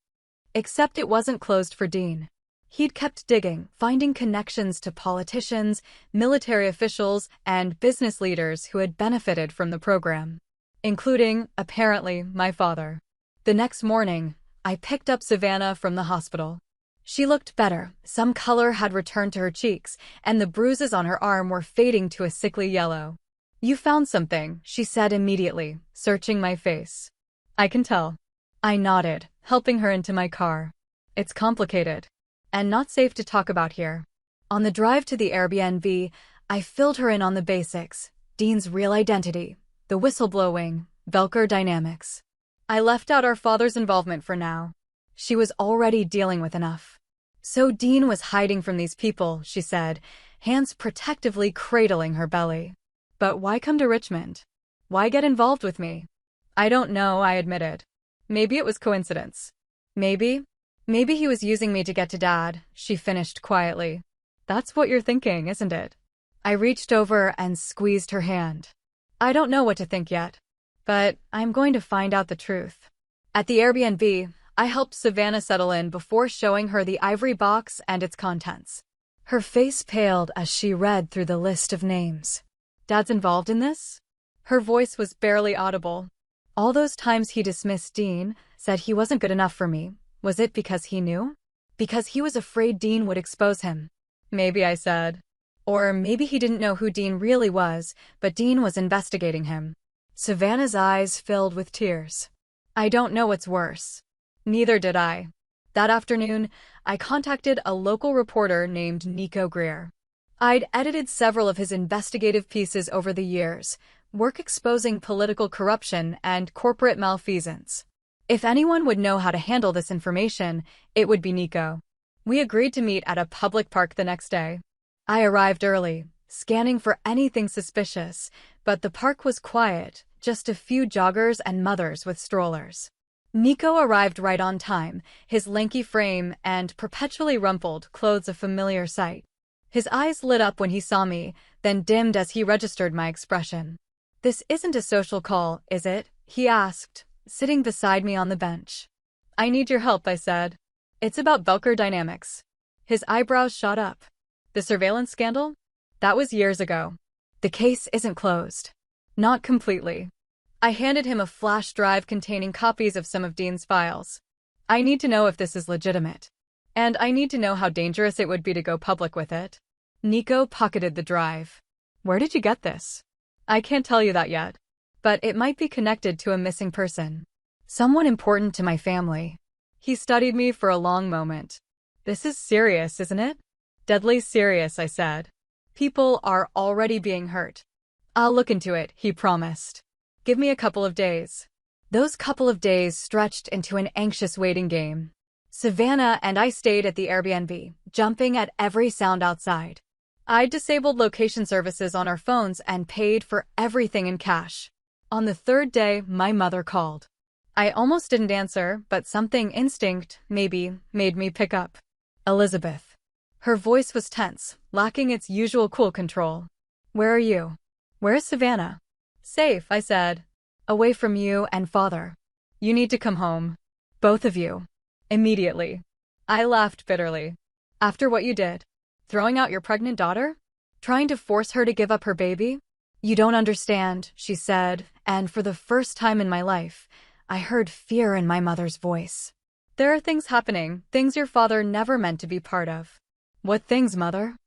Except it wasn't closed for Dean. He'd kept digging, finding connections to politicians, military officials, and business leaders who had benefited from the program, including, apparently, my father. The next morning, I picked up Savannah from the hospital. She looked better, some color had returned to her cheeks, and the bruises on her arm were fading to a sickly yellow. "You found something," she said immediately, searching my face. "I can tell." I nodded, helping her into my car. "It's complicated. And not safe to talk about here." On the drive to the Airbnb, I filled her in on the basics: Dean's real identity, the whistleblowing, Velker dynamics. I left out our father's involvement for now. She was already dealing with enough. "So Dean was hiding from these people," she said, hands protectively cradling her belly. "But why come to Richmond? Why get involved with me?" "I don't know," I admitted. "Maybe it was coincidence. Maybe he was using me to get to Dad," she finished quietly. "That's what you're thinking, isn't it?" I reached over and squeezed her hand. "I don't know what to think yet, but I'm going to find out the truth." At the Airbnb, I helped Savannah settle in before showing her the ivory box and its contents. Her face paled as she read through the list of names. "Dad's involved in this?" Her voice was barely audible. "All those times he dismissed Dean, said he wasn't good enough for me. Was it because he knew? Because he was afraid Dean would expose him?" "Maybe," I said. "Or maybe he didn't know who Dean really was, but Dean was investigating him." Savannah's eyes filled with tears. "I don't know what's worse." Neither did I. That afternoon, I contacted a local reporter named Nico Greer. I'd edited several of his investigative pieces over the years, work exposing political corruption and corporate malfeasance. If anyone would know how to handle this information, it would be Nico. We agreed to meet at a public park the next day. I arrived early, scanning for anything suspicious, but the park was quiet, just a few joggers and mothers with strollers. Nico arrived right on time, his lanky frame and perpetually rumpled clothes a familiar sight. His eyes lit up when he saw me, then dimmed as he registered my expression. "This isn't a social call, is it?" he asked, sitting beside me on the bench. "I need your help," I said. "It's about Velker dynamics." His eyebrows shot up. "The surveillance scandal? That was years ago. The case isn't closed." "Not completely." I handed him a flash drive containing copies of some of Dean's files. "I need to know if this is legitimate. And I need to know how dangerous it would be to go public with it." Nico pocketed the drive. "Where did you get this?" "I can't tell you that yet. But it might be connected to a missing person. Someone important to my family." He studied me for a long moment. "This is serious, isn't it?" "Deadly serious," I said. "People are already being hurt." "I'll look into it," he promised. "Give me a couple of days." Those couple of days stretched into an anxious waiting game. Savannah and I stayed at the Airbnb, jumping at every sound outside. I disabled location services on our phones and paid for everything in cash. On the third day, my mother called. I almost didn't answer, but something instinct, maybe, made me pick up. "Elizabeth." Her voice was tense, lacking its usual cool control. "Where are you?" "Where's Savannah?" "Safe," I said. "Away from you and Father. You need to come home. Both of you. Immediately." I laughed bitterly. "After what you did? Throwing out your pregnant daughter? Trying to force her to give up her baby?" "You don't understand," she said, and for the first time in my life, I heard fear in my mother's voice. "There are things happening, things your father never meant to be part of." "What things, Mother?"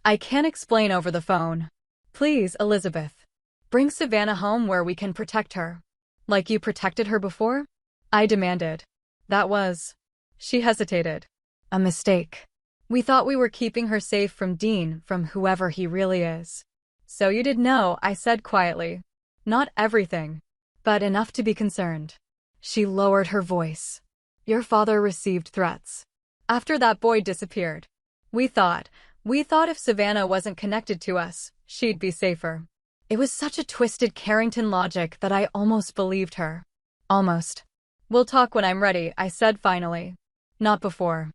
"I can't explain over the phone." "Please, Elizabeth. Bring Savannah home where we can protect her. Like you protected her before?" I demanded. "That was..." She hesitated. "A mistake. We thought we were keeping her safe from Dean, from whoever he really is." "So you did know," I said quietly. "Not everything, but enough to be concerned." She lowered her voice. "Your father received threats. After that boy disappeared. We thought if Savannah wasn't connected to us, she'd be safer. It was such a twisted Carrington logic that I almost believed her. Almost. We'll talk when I'm ready, I said finally. Not before.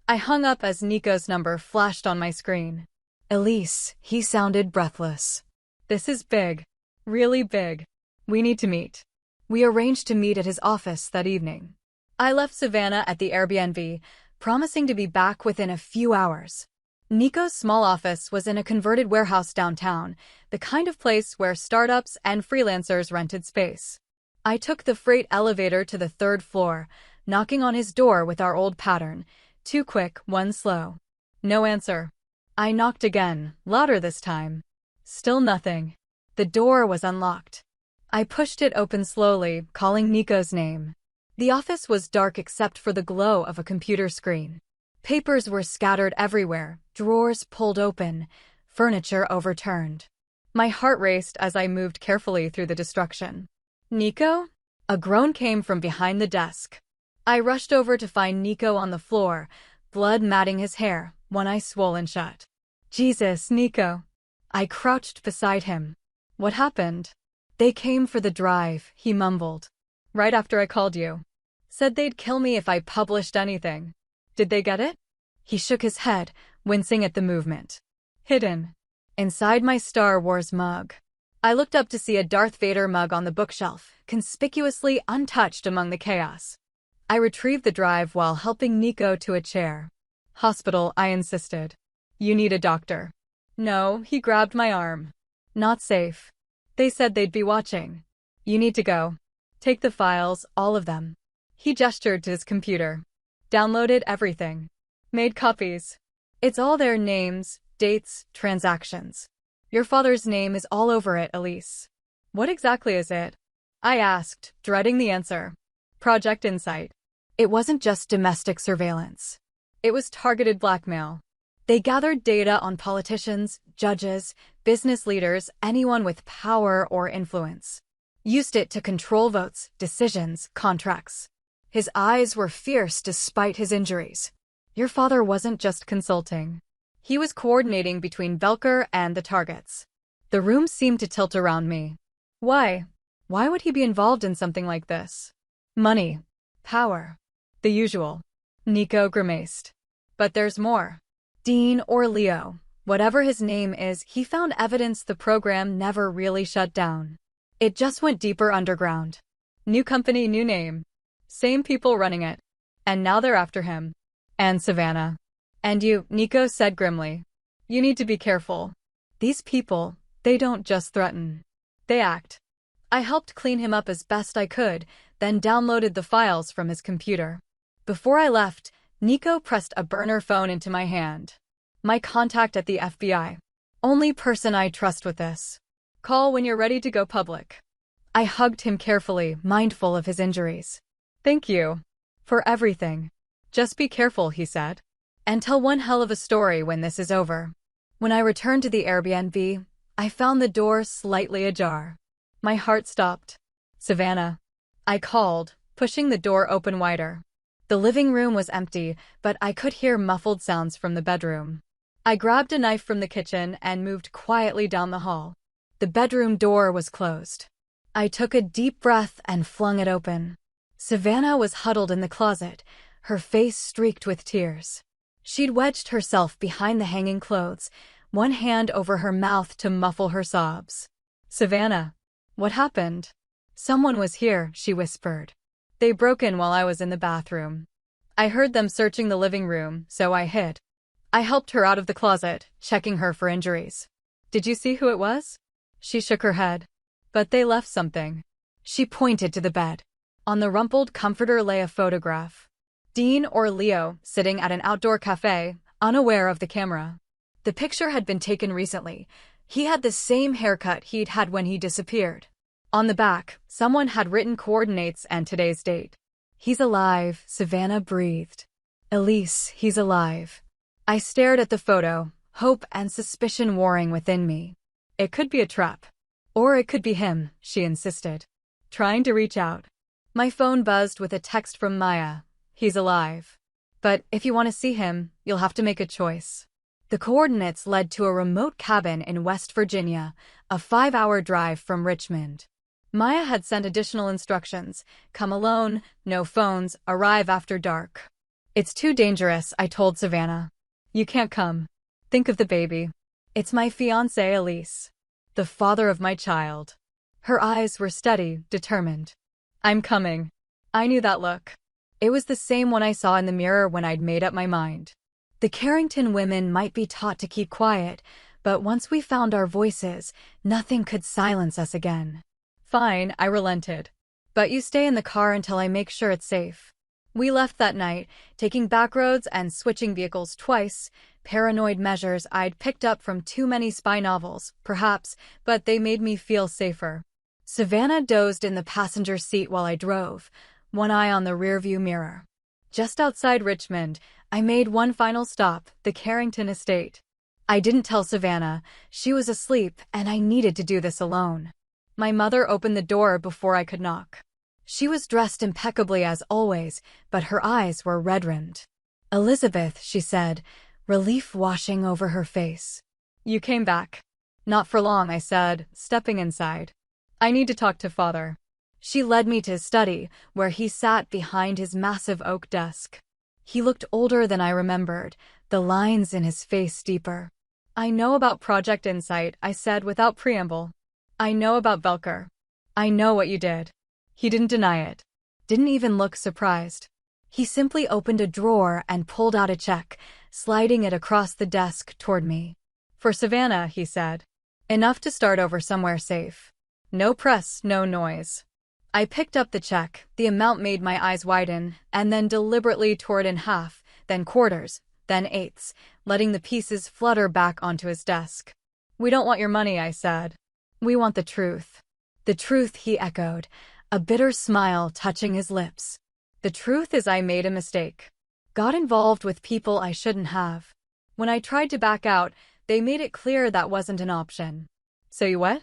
I hung up as Nico's number flashed on my screen. Elise, he sounded breathless. This is big. Really big. We need to meet. We arranged to meet at his office that evening. I left Savannah at the Airbnb, promising to be back within a few hours. Nico's small office was in a converted warehouse downtown, the kind of place where startups and freelancers rented space. I took the freight elevator to the 3rd floor, knocking on his door with our old pattern. 2 quick, 1 slow. No answer. I knocked again, louder this time. Still nothing. The door was unlocked. I pushed it open slowly, calling Nico's name. The office was dark except for the glow of a computer screen. Papers were scattered everywhere, drawers pulled open, furniture overturned. My heart raced as I moved carefully through the destruction. Nico? A groan came from behind the desk. I rushed over to find Nico on the floor, blood matting his hair, one eye swollen shut. Jesus, Nico. I crouched beside him. What happened? They came for the drive, he mumbled. Right after I called you. Said they'd kill me if I published anything. Did they get it? He shook his head, wincing at the movement. Hidden. Inside my Star Wars mug. I looked up to see a Darth Vader mug on the bookshelf, conspicuously untouched among the chaos. I retrieved the drive while helping Nico to a chair. Hospital, I insisted. You need a doctor. No, he grabbed my arm. Not safe. They said they'd be watching. You need to go. Take the files, all of them. He gestured to his computer. Downloaded everything. Made copies. It's all their names, dates, transactions. Your father's name is all over it, Elise. What exactly is it? I asked, dreading the answer. Project Insight. It wasn't just domestic surveillance. It was targeted blackmail. They gathered data on politicians, judges, business leaders, anyone with power or influence. Used it to control votes, decisions, contracts. His eyes were fierce despite his injuries. Your father wasn't just consulting. He was coordinating between Belker and the targets. The room seemed to tilt around me. Why? Why would he be involved in something like this? Money. Power. The usual. Nico grimaced. But there's more. Dean or Leo, whatever his name is, he found evidence the program never really shut down. It just went deeper underground. New company, new name. Same people running it. And now they're after him. And Savannah. And you, Nico said grimly. You need to be careful. These people, they don't just threaten. They act. I helped clean him up as best I could, then downloaded the files from his computer. Before I left, Nico pressed a burner phone into my hand. My contact at the FBI. Only person I trust with this. Call when you're ready to go public. I hugged him carefully, mindful of his injuries. Thank you. For everything. Just be careful, he said. And tell one hell of a story when this is over. When I returned to the Airbnb, I found the door slightly ajar. My heart stopped. Savannah. I called, pushing the door open wider. The living room was empty, but I could hear muffled sounds from the bedroom. I grabbed a knife from the kitchen and moved quietly down the hall. The bedroom door was closed. I took a deep breath and flung it open. Savannah was huddled in the closet, her face streaked with tears. She'd wedged herself behind the hanging clothes, one hand over her mouth to muffle her sobs. Savannah. What happened? Someone was here, she whispered. They broke in while I was in the bathroom. I heard them searching the living room, so I hid. I helped her out of the closet, checking her for injuries. Did you see who it was? She shook her head. But they left something. She pointed to the bed. On the rumpled comforter lay a photograph. Dean or Leo, sitting at an outdoor cafe, unaware of the camera. The picture had been taken recently. He had the same haircut he'd had when he disappeared. On the back, someone had written coordinates and today's date. He's alive, Savannah breathed. Elise, he's alive. I stared at the photo, hope and suspicion warring within me. It could be a trap. Or it could be him, she insisted. Trying to reach out. My phone buzzed with a text from Maya. He's alive. But if you want to see him, you'll have to make a choice. The coordinates led to a remote cabin in West Virginia, a 5-hour drive from Richmond. Maya had sent additional instructions: come alone, no phones, arrive after dark. It's too dangerous, I told Savannah. You can't come. Think of the baby. It's my fiancé Elise. The father of my child. Her eyes were steady, determined. I'm coming. I knew that look. It was the same one I saw in the mirror when I'd made up my mind. The Carrington women might be taught to keep quiet, but once we found our voices, nothing could silence us again. Fine, I relented. But you stay in the car until I make sure it's safe. We left that night, taking back roads and switching vehicles twice, paranoid measures I'd picked up from too many spy novels, perhaps, but they made me feel safer. Savannah dozed in the passenger seat while I drove, one eye on the rearview mirror. Just outside Richmond, I made one final stop, the Carrington estate. I didn't tell Savannah. She was asleep, and I needed to do this alone. My mother opened the door before I could knock. She was dressed impeccably as always, but her eyes were red-rimmed. Elizabeth, she said, relief washing over her face. You came back. Not for long, I said, stepping inside. I need to talk to Father. She led me to his study, where he sat behind his massive oak desk. He looked older than I remembered, the lines in his face deeper. I know about Project Insight, I said without preamble. I know about Velker. I know what you did. He didn't deny it. Didn't even look surprised. He simply opened a drawer and pulled out a check, sliding it across the desk toward me. For Savannah, he said. Enough to start over somewhere safe. No press, no noise. I picked up the check, the amount made my eyes widen, and then deliberately tore it in half, then quarters, then eighths, letting the pieces flutter back onto his desk. We don't want your money, I said. We want the truth. The truth, he echoed, a bitter smile touching his lips. The truth is I made a mistake. Got involved with people I shouldn't have. When I tried to back out, they made it clear that wasn't an option. So you what?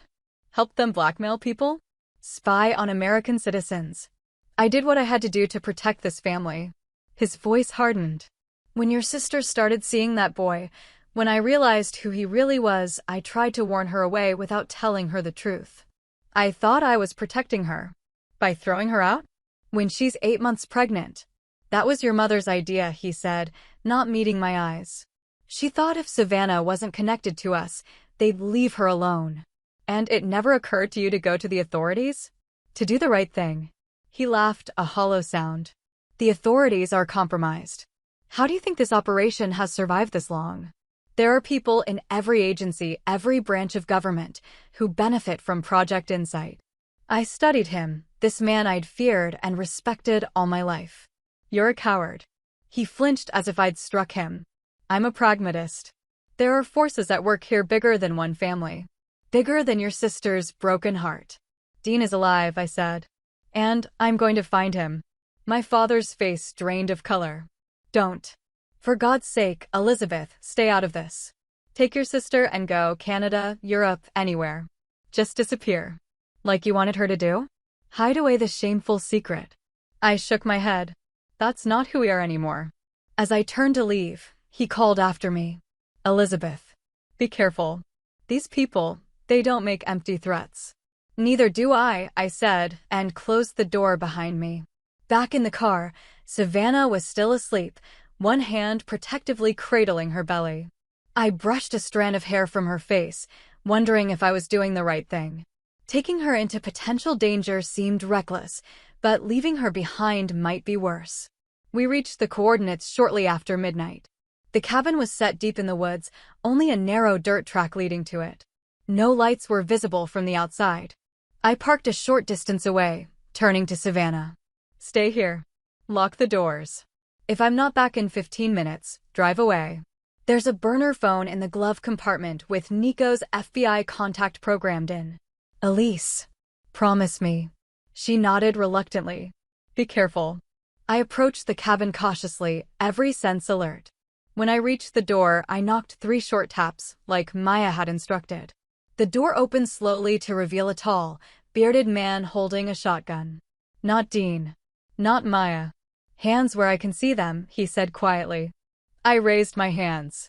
Helped them blackmail people? Spy on American citizens. I did what I had to do to protect this family. His voice hardened. When your sister started seeing that boy, when I realized who he really was, I tried to warn her away without telling her the truth. I thought I was protecting her. By throwing her out? When she's 8 months pregnant. That was your mother's idea, he said, not meeting my eyes. She thought if Savannah wasn't connected to us, they'd leave her alone. And it never occurred to you to go to the authorities? To do the right thing. He laughed, a hollow sound. The authorities are compromised. How do you think this operation has survived this long? There are people in every agency, every branch of government, who benefit from Project Insight. I studied him, this man I'd feared and respected all my life. You're a coward. He flinched as if I'd struck him. I'm a pragmatist. There are forces at work here bigger than one family. Bigger than your sister's broken heart. Dean is alive, I said. And I'm going to find him. My father's face drained of color. Don't. For God's sake, Elizabeth, stay out of this. Take your sister and go Canada, Europe, anywhere. Just disappear. Like you wanted her to do? Hide away the shameful secret. I shook my head. That's not who we are anymore. As I turned to leave, he called after me. Elizabeth. Be careful. These people, they don't make empty threats. Neither do I said, and closed the door behind me. Back in the car, Savannah was still asleep, one hand protectively cradling her belly. I brushed a strand of hair from her face, wondering if I was doing the right thing. Taking her into potential danger seemed reckless, but leaving her behind might be worse. We reached the coordinates shortly after midnight. The cabin was set deep in the woods, only a narrow dirt track leading to it. No lights were visible from the outside. I parked a short distance away, turning to Savannah. Stay here. Lock the doors. If I'm not back in 15 minutes, drive away. There's a burner phone in the glove compartment with Nico's FBI contact programmed in. Elise. Promise me. She nodded reluctantly. Be careful. I approached the cabin cautiously, every sense alert. When I reached the door, I knocked 3 short taps, like Maya had instructed. The door opened slowly to reveal a tall, bearded man holding a shotgun. Not Dean. Not Maya. Hands where I can see them, he said quietly. I raised my hands.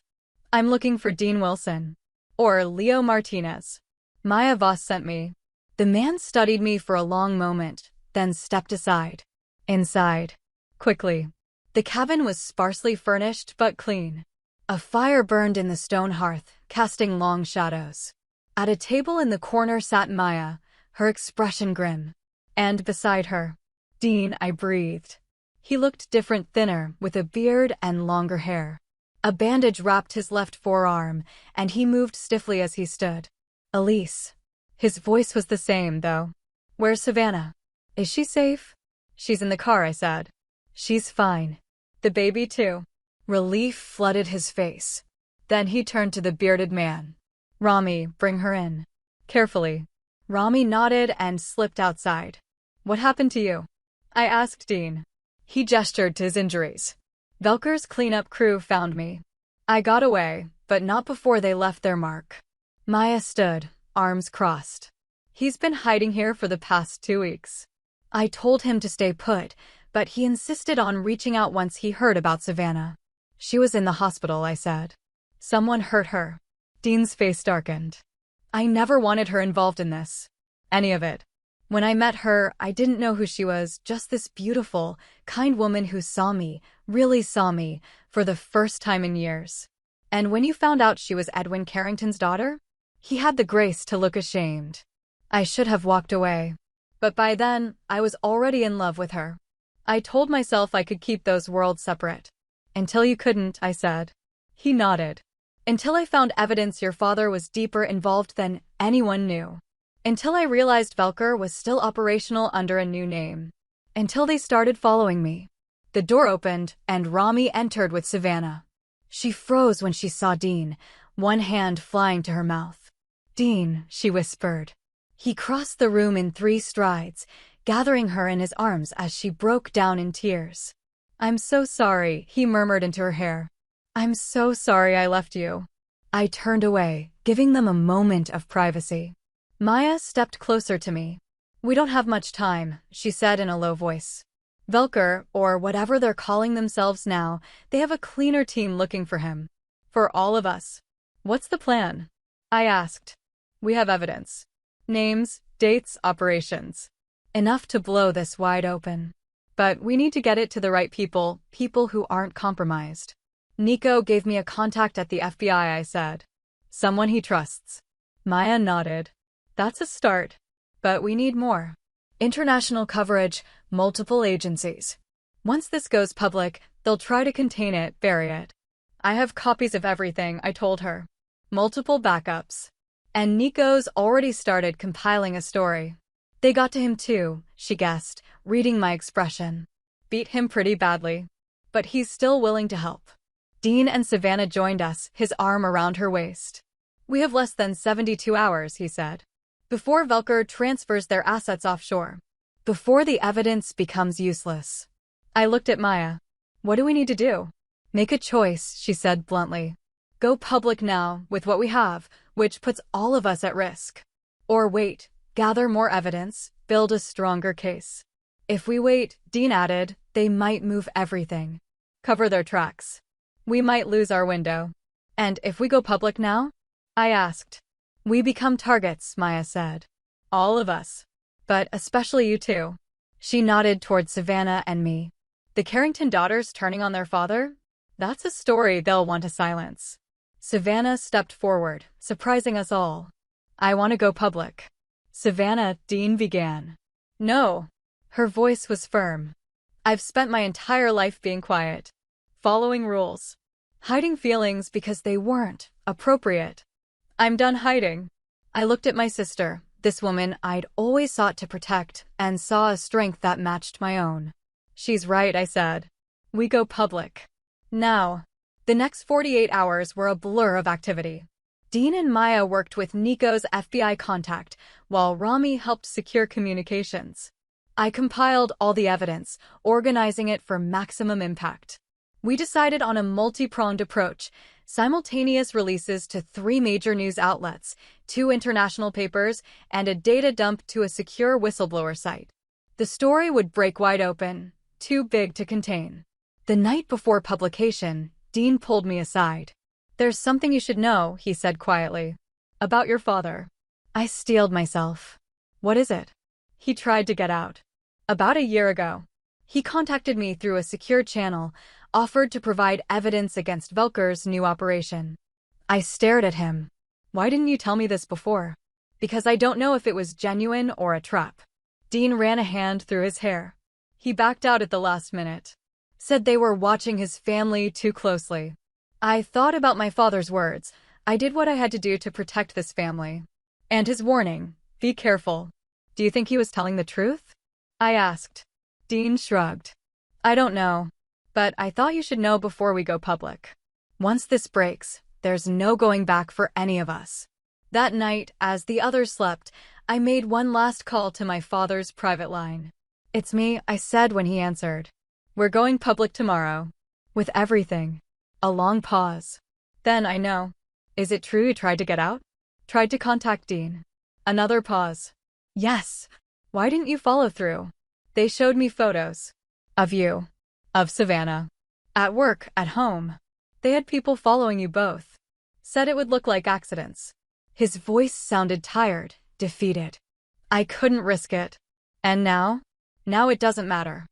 I'm looking for Dean Wilson. Or Leo Martinez. Maya Voss sent me. The man studied me for a long moment, then stepped aside. Inside. Quickly. The cabin was sparsely furnished but clean. A fire burned in the stone hearth, casting long shadows. At a table in the corner sat Maya, her expression grim. And beside her, Dean, I breathed. He looked different, thinner, with a beard and longer hair. A bandage wrapped his left forearm, and he moved stiffly as he stood. Elise. His voice was the same, though. Where's Savannah? Is she safe? She's in the car, I said. She's fine. The baby, too. Relief flooded his face. Then he turned to the bearded man. Rami, bring her in. Carefully. Rami nodded and slipped outside. What happened to you? I asked Dean. He gestured to his injuries. Velker's cleanup crew found me. I got away, but not before they left their mark. Maya stood, arms crossed. He's been hiding here for the past 2 weeks. I told him to stay put, but he insisted on reaching out once he heard about Savannah. She was in the hospital, I said. Someone hurt her. Dean's face darkened. I never wanted her involved in this. Any of it. When I met her, I didn't know who she was, just this beautiful, kind woman who saw me, really saw me, for the first time in years. And when you found out she was Edwin Carrington's daughter? He had the grace to look ashamed. I should have walked away. But by then, I was already in love with her. I told myself I could keep those worlds separate. Until you couldn't, I said. He nodded. Until I found evidence your father was deeper involved than anyone knew. Until I realized Velker was still operational under a new name. Until they started following me. The door opened, and Rami entered with Savannah. She froze when she saw Dean, one hand flying to her mouth. Dean, she whispered. He crossed the room in 3 strides, gathering her in his arms as she broke down in tears. I'm so sorry, he murmured into her hair. I'm so sorry I left you. I turned away, giving them a moment of privacy. Maya stepped closer to me. We don't have much time, she said in a low voice. Velker, or whatever they're calling themselves now, they have a cleaner team looking for him. For all of us. What's the plan? I asked. We have evidence. Names, dates, operations. Enough to blow this wide open. But we need to get it to the right people, people who aren't compromised. Nico gave me a contact at the FBI, I said. Someone he trusts. Maya nodded. That's a start. But we need more. International coverage, multiple agencies. Once this goes public, they'll try to contain it, bury it. I have copies of everything, I told her. Multiple backups. And Nico's already started compiling a story. They got to him too, she guessed, reading my expression. Beat him pretty badly. But he's still willing to help. Dean and Savannah joined us, his arm around her waist. We have less than 72 hours, he said. Before Velker transfers their assets offshore. Before the evidence becomes useless. I looked at Maya. What do we need to do? Make a choice, she said bluntly. Go public now, with what we have, which puts all of us at risk. Or wait, gather more evidence, build a stronger case. If we wait, Dean added, they might move everything. Cover their tracks. We might lose our window. And if we go public now? I asked. We become targets, Maya said. All of us. But especially you two. She nodded toward Savannah and me. The Carrington daughters turning on their father? That's a story they'll want to silence. Savannah stepped forward, surprising us all. I want to go public. Savannah, Dean began. No. Her voice was firm. I've spent my entire life being quiet. Following rules. Hiding feelings because they weren't appropriate. I'm done hiding. I looked at my sister, this woman I'd always sought to protect, and saw a strength that matched my own. She's right, I said. We go public. Now. The next 48 hours were a blur of activity. Dean and Maya worked with Nico's FBI contact, while Rami helped secure communications. I compiled all the evidence, organizing it for maximum impact. We decided on a multi-pronged approach, simultaneous releases to 3 major news outlets, 2 international papers, and a data dump to a secure whistleblower site. The story would break wide open, too big to contain. The night before publication, Dean pulled me aside. "There's something you should know," he said quietly. "About your father." I steeled myself. "What is it?" He tried to get out. "About a year ago, he contacted me through a secure channel, offered to provide evidence against Velker's new operation." I stared at him. "Why didn't you tell me this before?" "Because I don't know if it was genuine or a trap." Dean ran a hand through his hair. He backed out at the last minute. Said they were watching his family too closely. I thought about my father's words. I did what I had to do to protect this family. And his warning, "Be careful." "Do you think he was telling the truth?" I asked. Dean shrugged. "I don't know. But I thought you should know before we go public. Once this breaks, there's no going back for any of us." That night, as the others slept, I made one last call to my father's private line. "It's me," I said when he answered. "We're going public tomorrow. With everything." A long pause. "Then I know. Is it true you tried to get out?" "Tried to contact Dean." Another pause. "Yes. Why didn't you follow through?" "They showed me photos. Of you. Of Savannah. At work, at home. They had people following you both. Said it would look like accidents." His voice sounded tired, defeated. "I couldn't risk it. And now? Now it doesn't matter."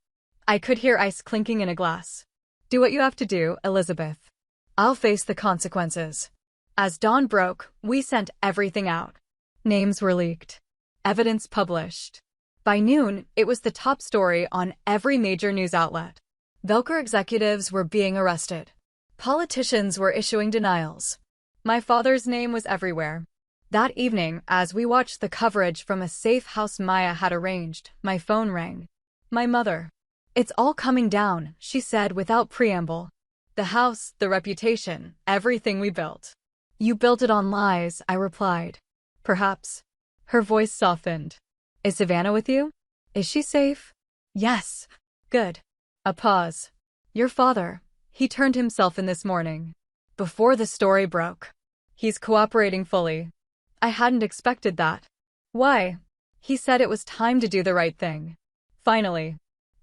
I could hear ice clinking in a glass. "Do what you have to do, Elizabeth. I'll face the consequences." As dawn broke, we sent everything out. Names were leaked. Evidence published. By noon, it was the top story on every major news outlet. Velker executives were being arrested. Politicians were issuing denials. My father's name was everywhere. That evening, as we watched the coverage from a safe house Maya had arranged, my phone rang. My mother. "It's all coming down," she said without preamble. "The house, the reputation, everything we built." "You built it on lies," I replied. "Perhaps." Her voice softened. "Is Savannah with you? Is she safe?" "Yes." "Good." A pause. "Your father, he turned himself in this morning. Before the story broke. He's cooperating fully." I hadn't expected that. "Why?" "He said it was time to do the right thing. Finally."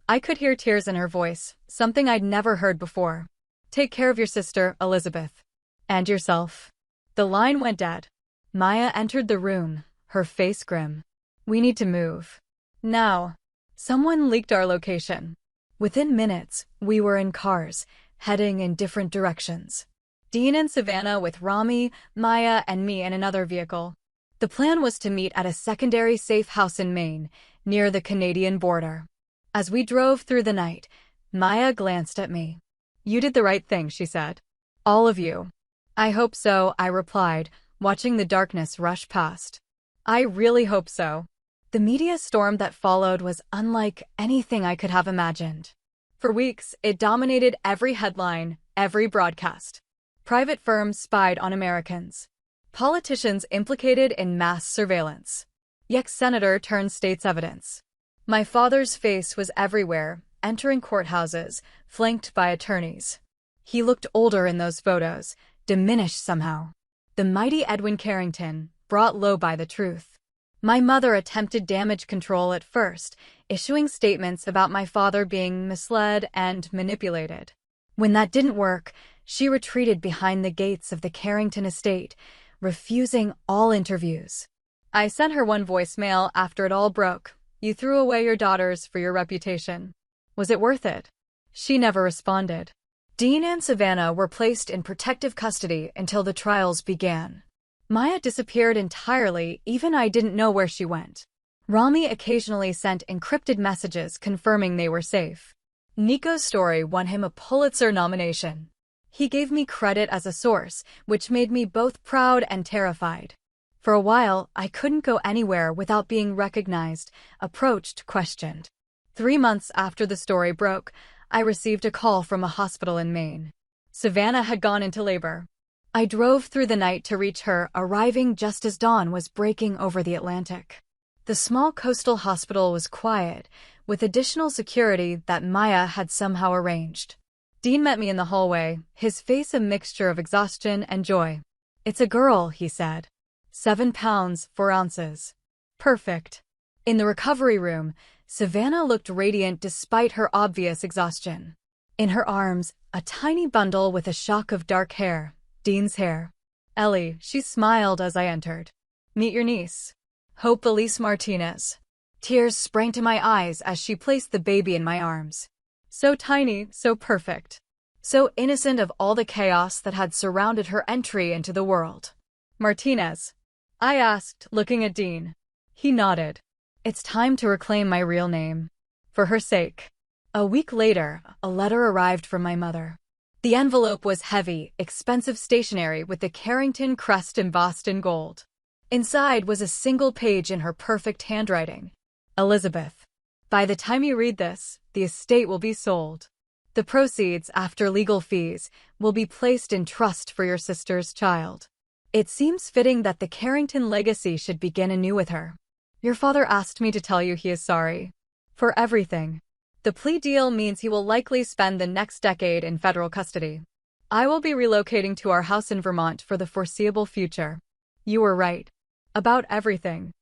I could hear tears in her voice, something I'd never heard before. "Take care of your sister, Elizabeth. And yourself." The line went dead. Maya entered the room, her face grim. "We need to move. Now." Someone leaked our location. Within minutes, we were in cars, heading in different directions. Dean and Savannah with Rami, Maya, and me in another vehicle. The plan was to meet at a secondary safe house in Maine, near the Canadian border. As we drove through the night, Maya glanced at me. "You did the right thing," she said. "All of you." "I hope so," I replied, watching the darkness rush past. "I really hope so." The media storm that followed was unlike anything I could have imagined. For weeks, it dominated every headline, every broadcast. Private firms spied on Americans. Politicians implicated in mass surveillance. Ex-senator turned state's evidence. My father's face was everywhere, entering courthouses, flanked by attorneys. He looked older in those photos, diminished somehow. The mighty Edwin Carrington, brought low by the truth. My mother attempted damage control at first, issuing statements about my father being misled and manipulated. When that didn't work, she retreated behind the gates of the Carrington estate, refusing all interviews. I sent her one voicemail after it all broke. "You threw away your daughters for your reputation. Was it worth it?" She never responded. Dean and Savannah were placed in protective custody until the trials began. Maya disappeared entirely, even I didn't know where she went. Rami occasionally sent encrypted messages confirming they were safe. Nico's story won him a Pulitzer nomination. He gave me credit as a source, which made me both proud and terrified. For a while, I couldn't go anywhere without being recognized, approached, questioned. 3 months after the story broke, I received a call from a hospital in Maine. Savannah had gone into labor. I drove through the night to reach her, arriving just as dawn was breaking over the Atlantic. The small coastal hospital was quiet, with additional security that Maya had somehow arranged. Dean met me in the hallway, his face a mixture of exhaustion and joy. "It's a girl," he said. 7 pounds, 4 ounces. Perfect. In the recovery room, Savannah looked radiant despite her obvious exhaustion. In her arms, a tiny bundle with a shock of dark hair, Dean's hair. Ellie, she smiled as I entered. Meet your niece. Hope Elise Martinez. Tears sprang to my eyes as she placed the baby in my arms. So tiny, so perfect. So innocent of all the chaos that had surrounded her entry into the world. Martinez? I asked, looking at Dean. He nodded. It's time to reclaim my real name. For her sake. A week later, a letter arrived from my mother. The envelope was heavy, expensive stationery with the Carrington crest embossed in gold. Inside was a single page in her perfect handwriting. Elizabeth. By the time you read this, the estate will be sold. The proceeds, after legal fees, will be placed in trust for your sister's child. It seems fitting that the Carrington legacy should begin anew with her. Your father asked me to tell you he is sorry. For everything. The plea deal means he will likely spend the next decade in federal custody. I will be relocating to our house in Vermont for the foreseeable future. You were right. About everything.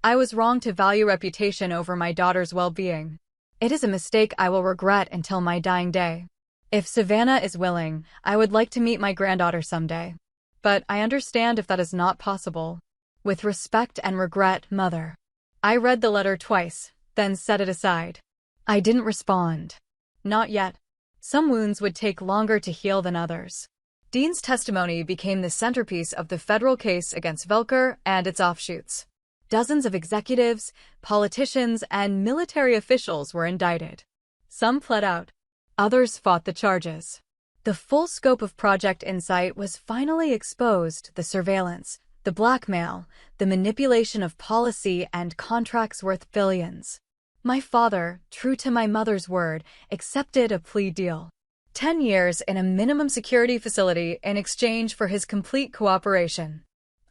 I was wrong to value reputation over my daughter's well-being. It is a mistake I will regret until my dying day. If Savannah is willing, I would like to meet my granddaughter someday. But I understand if that is not possible. With respect and regret, Mother. I read the letter twice, then set it aside. I didn't respond. Not yet. Some wounds would take longer to heal than others. Dean's testimony became the centerpiece of the federal case against Velker and its offshoots. Dozens of executives, politicians, and military officials were indicted. Some pled out. Others fought the charges. The full scope of Project Insight was finally exposed: the surveillance, the blackmail, the manipulation of policy and contracts worth billions. My father, true to my mother's word, accepted a plea deal. 10 years in a minimum security facility in exchange for his complete cooperation.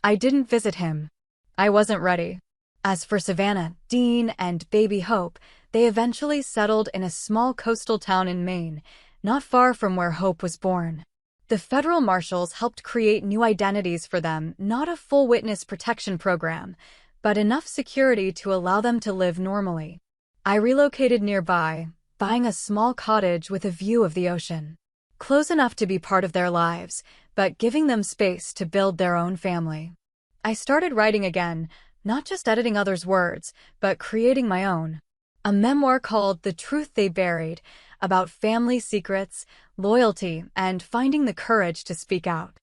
I didn't visit him. I wasn't ready. As for Savannah, Dean, and baby Hope, they eventually settled in a small coastal town in Maine, not far from where Hope was born. The federal marshals helped create new identities for them, not a full witness protection program, but enough security to allow them to live normally. I relocated nearby, buying a small cottage with a view of the ocean. Close enough to be part of their lives, but giving them space to build their own family. I started writing again, not just editing others' words, but creating my own. A memoir called The Truth They Buried, about family secrets, loyalty, and finding the courage to speak out.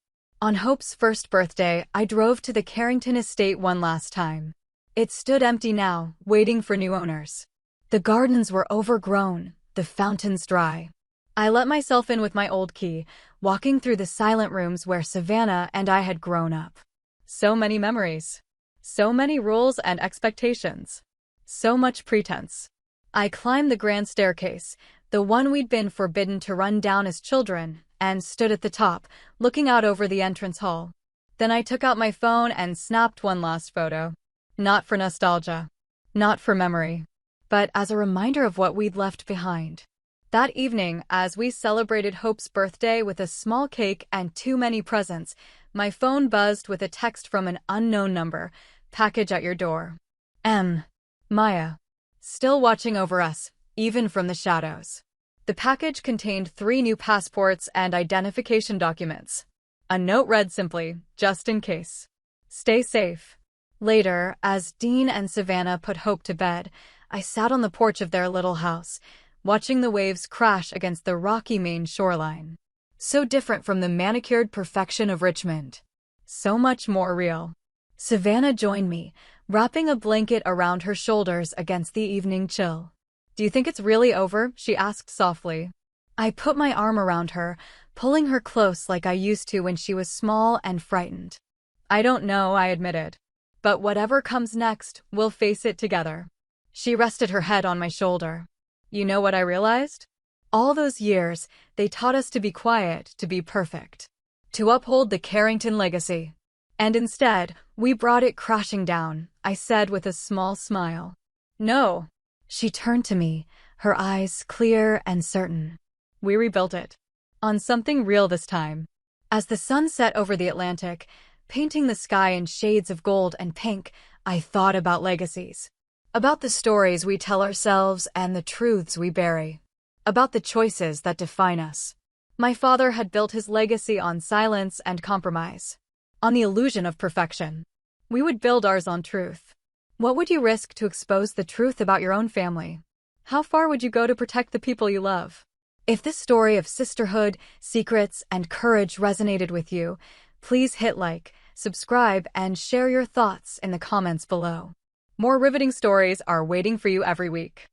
On Hope's first birthday, I drove to the Carrington estate one last time. It stood empty now, waiting for new owners. The gardens were overgrown, the fountains dry. I let myself in with my old key, walking through the silent rooms where Savannah and I had grown up. So many memories. So many rules and expectations. So much pretense. I climbed the grand staircase, the one we'd been forbidden to run down as children, and stood at the top, looking out over the entrance hall. Then I took out my phone and snapped one last photo. Not for nostalgia. Not for memory. But as a reminder of what we'd left behind. That evening, as we celebrated Hope's birthday with a small cake and too many presents, my phone buzzed with a text from an unknown number. Package at your door. Maya. Still watching over us, even from the shadows. The package contained 3 new passports and identification documents. A note read simply, just in case. Stay safe. Later, as Dean and Savannah put Hope to bed, I sat on the porch of their little house, watching the waves crash against the rocky Maine shoreline. So different from the manicured perfection of Richmond. So much more real. Savannah joined me, wrapping a blanket around her shoulders against the evening chill. Do you think it's really over? She asked softly. I put my arm around her, pulling her close like I used to when she was small and frightened. I don't know, I admitted. But whatever comes next, we'll face it together. She rested her head on my shoulder. You know what I realized? All those years, they taught us to be quiet, to be perfect. To uphold the Carrington legacy. And instead, we brought it crashing down, I said with a small smile. No. She turned to me, her eyes clear and certain. We rebuilt it. On something real this time. As the sun set over the Atlantic, painting the sky in shades of gold and pink, I thought about legacies. About the stories we tell ourselves and the truths we bury. About the choices that define us. My father had built his legacy on silence and compromise, on the illusion of perfection. We would build ours on truth. What would you risk to expose the truth about your own family? How far would you go to protect the people you love? If this story of sisterhood, secrets, and courage resonated with you, please hit like, subscribe, and share your thoughts in the comments below. More riveting stories are waiting for you every week.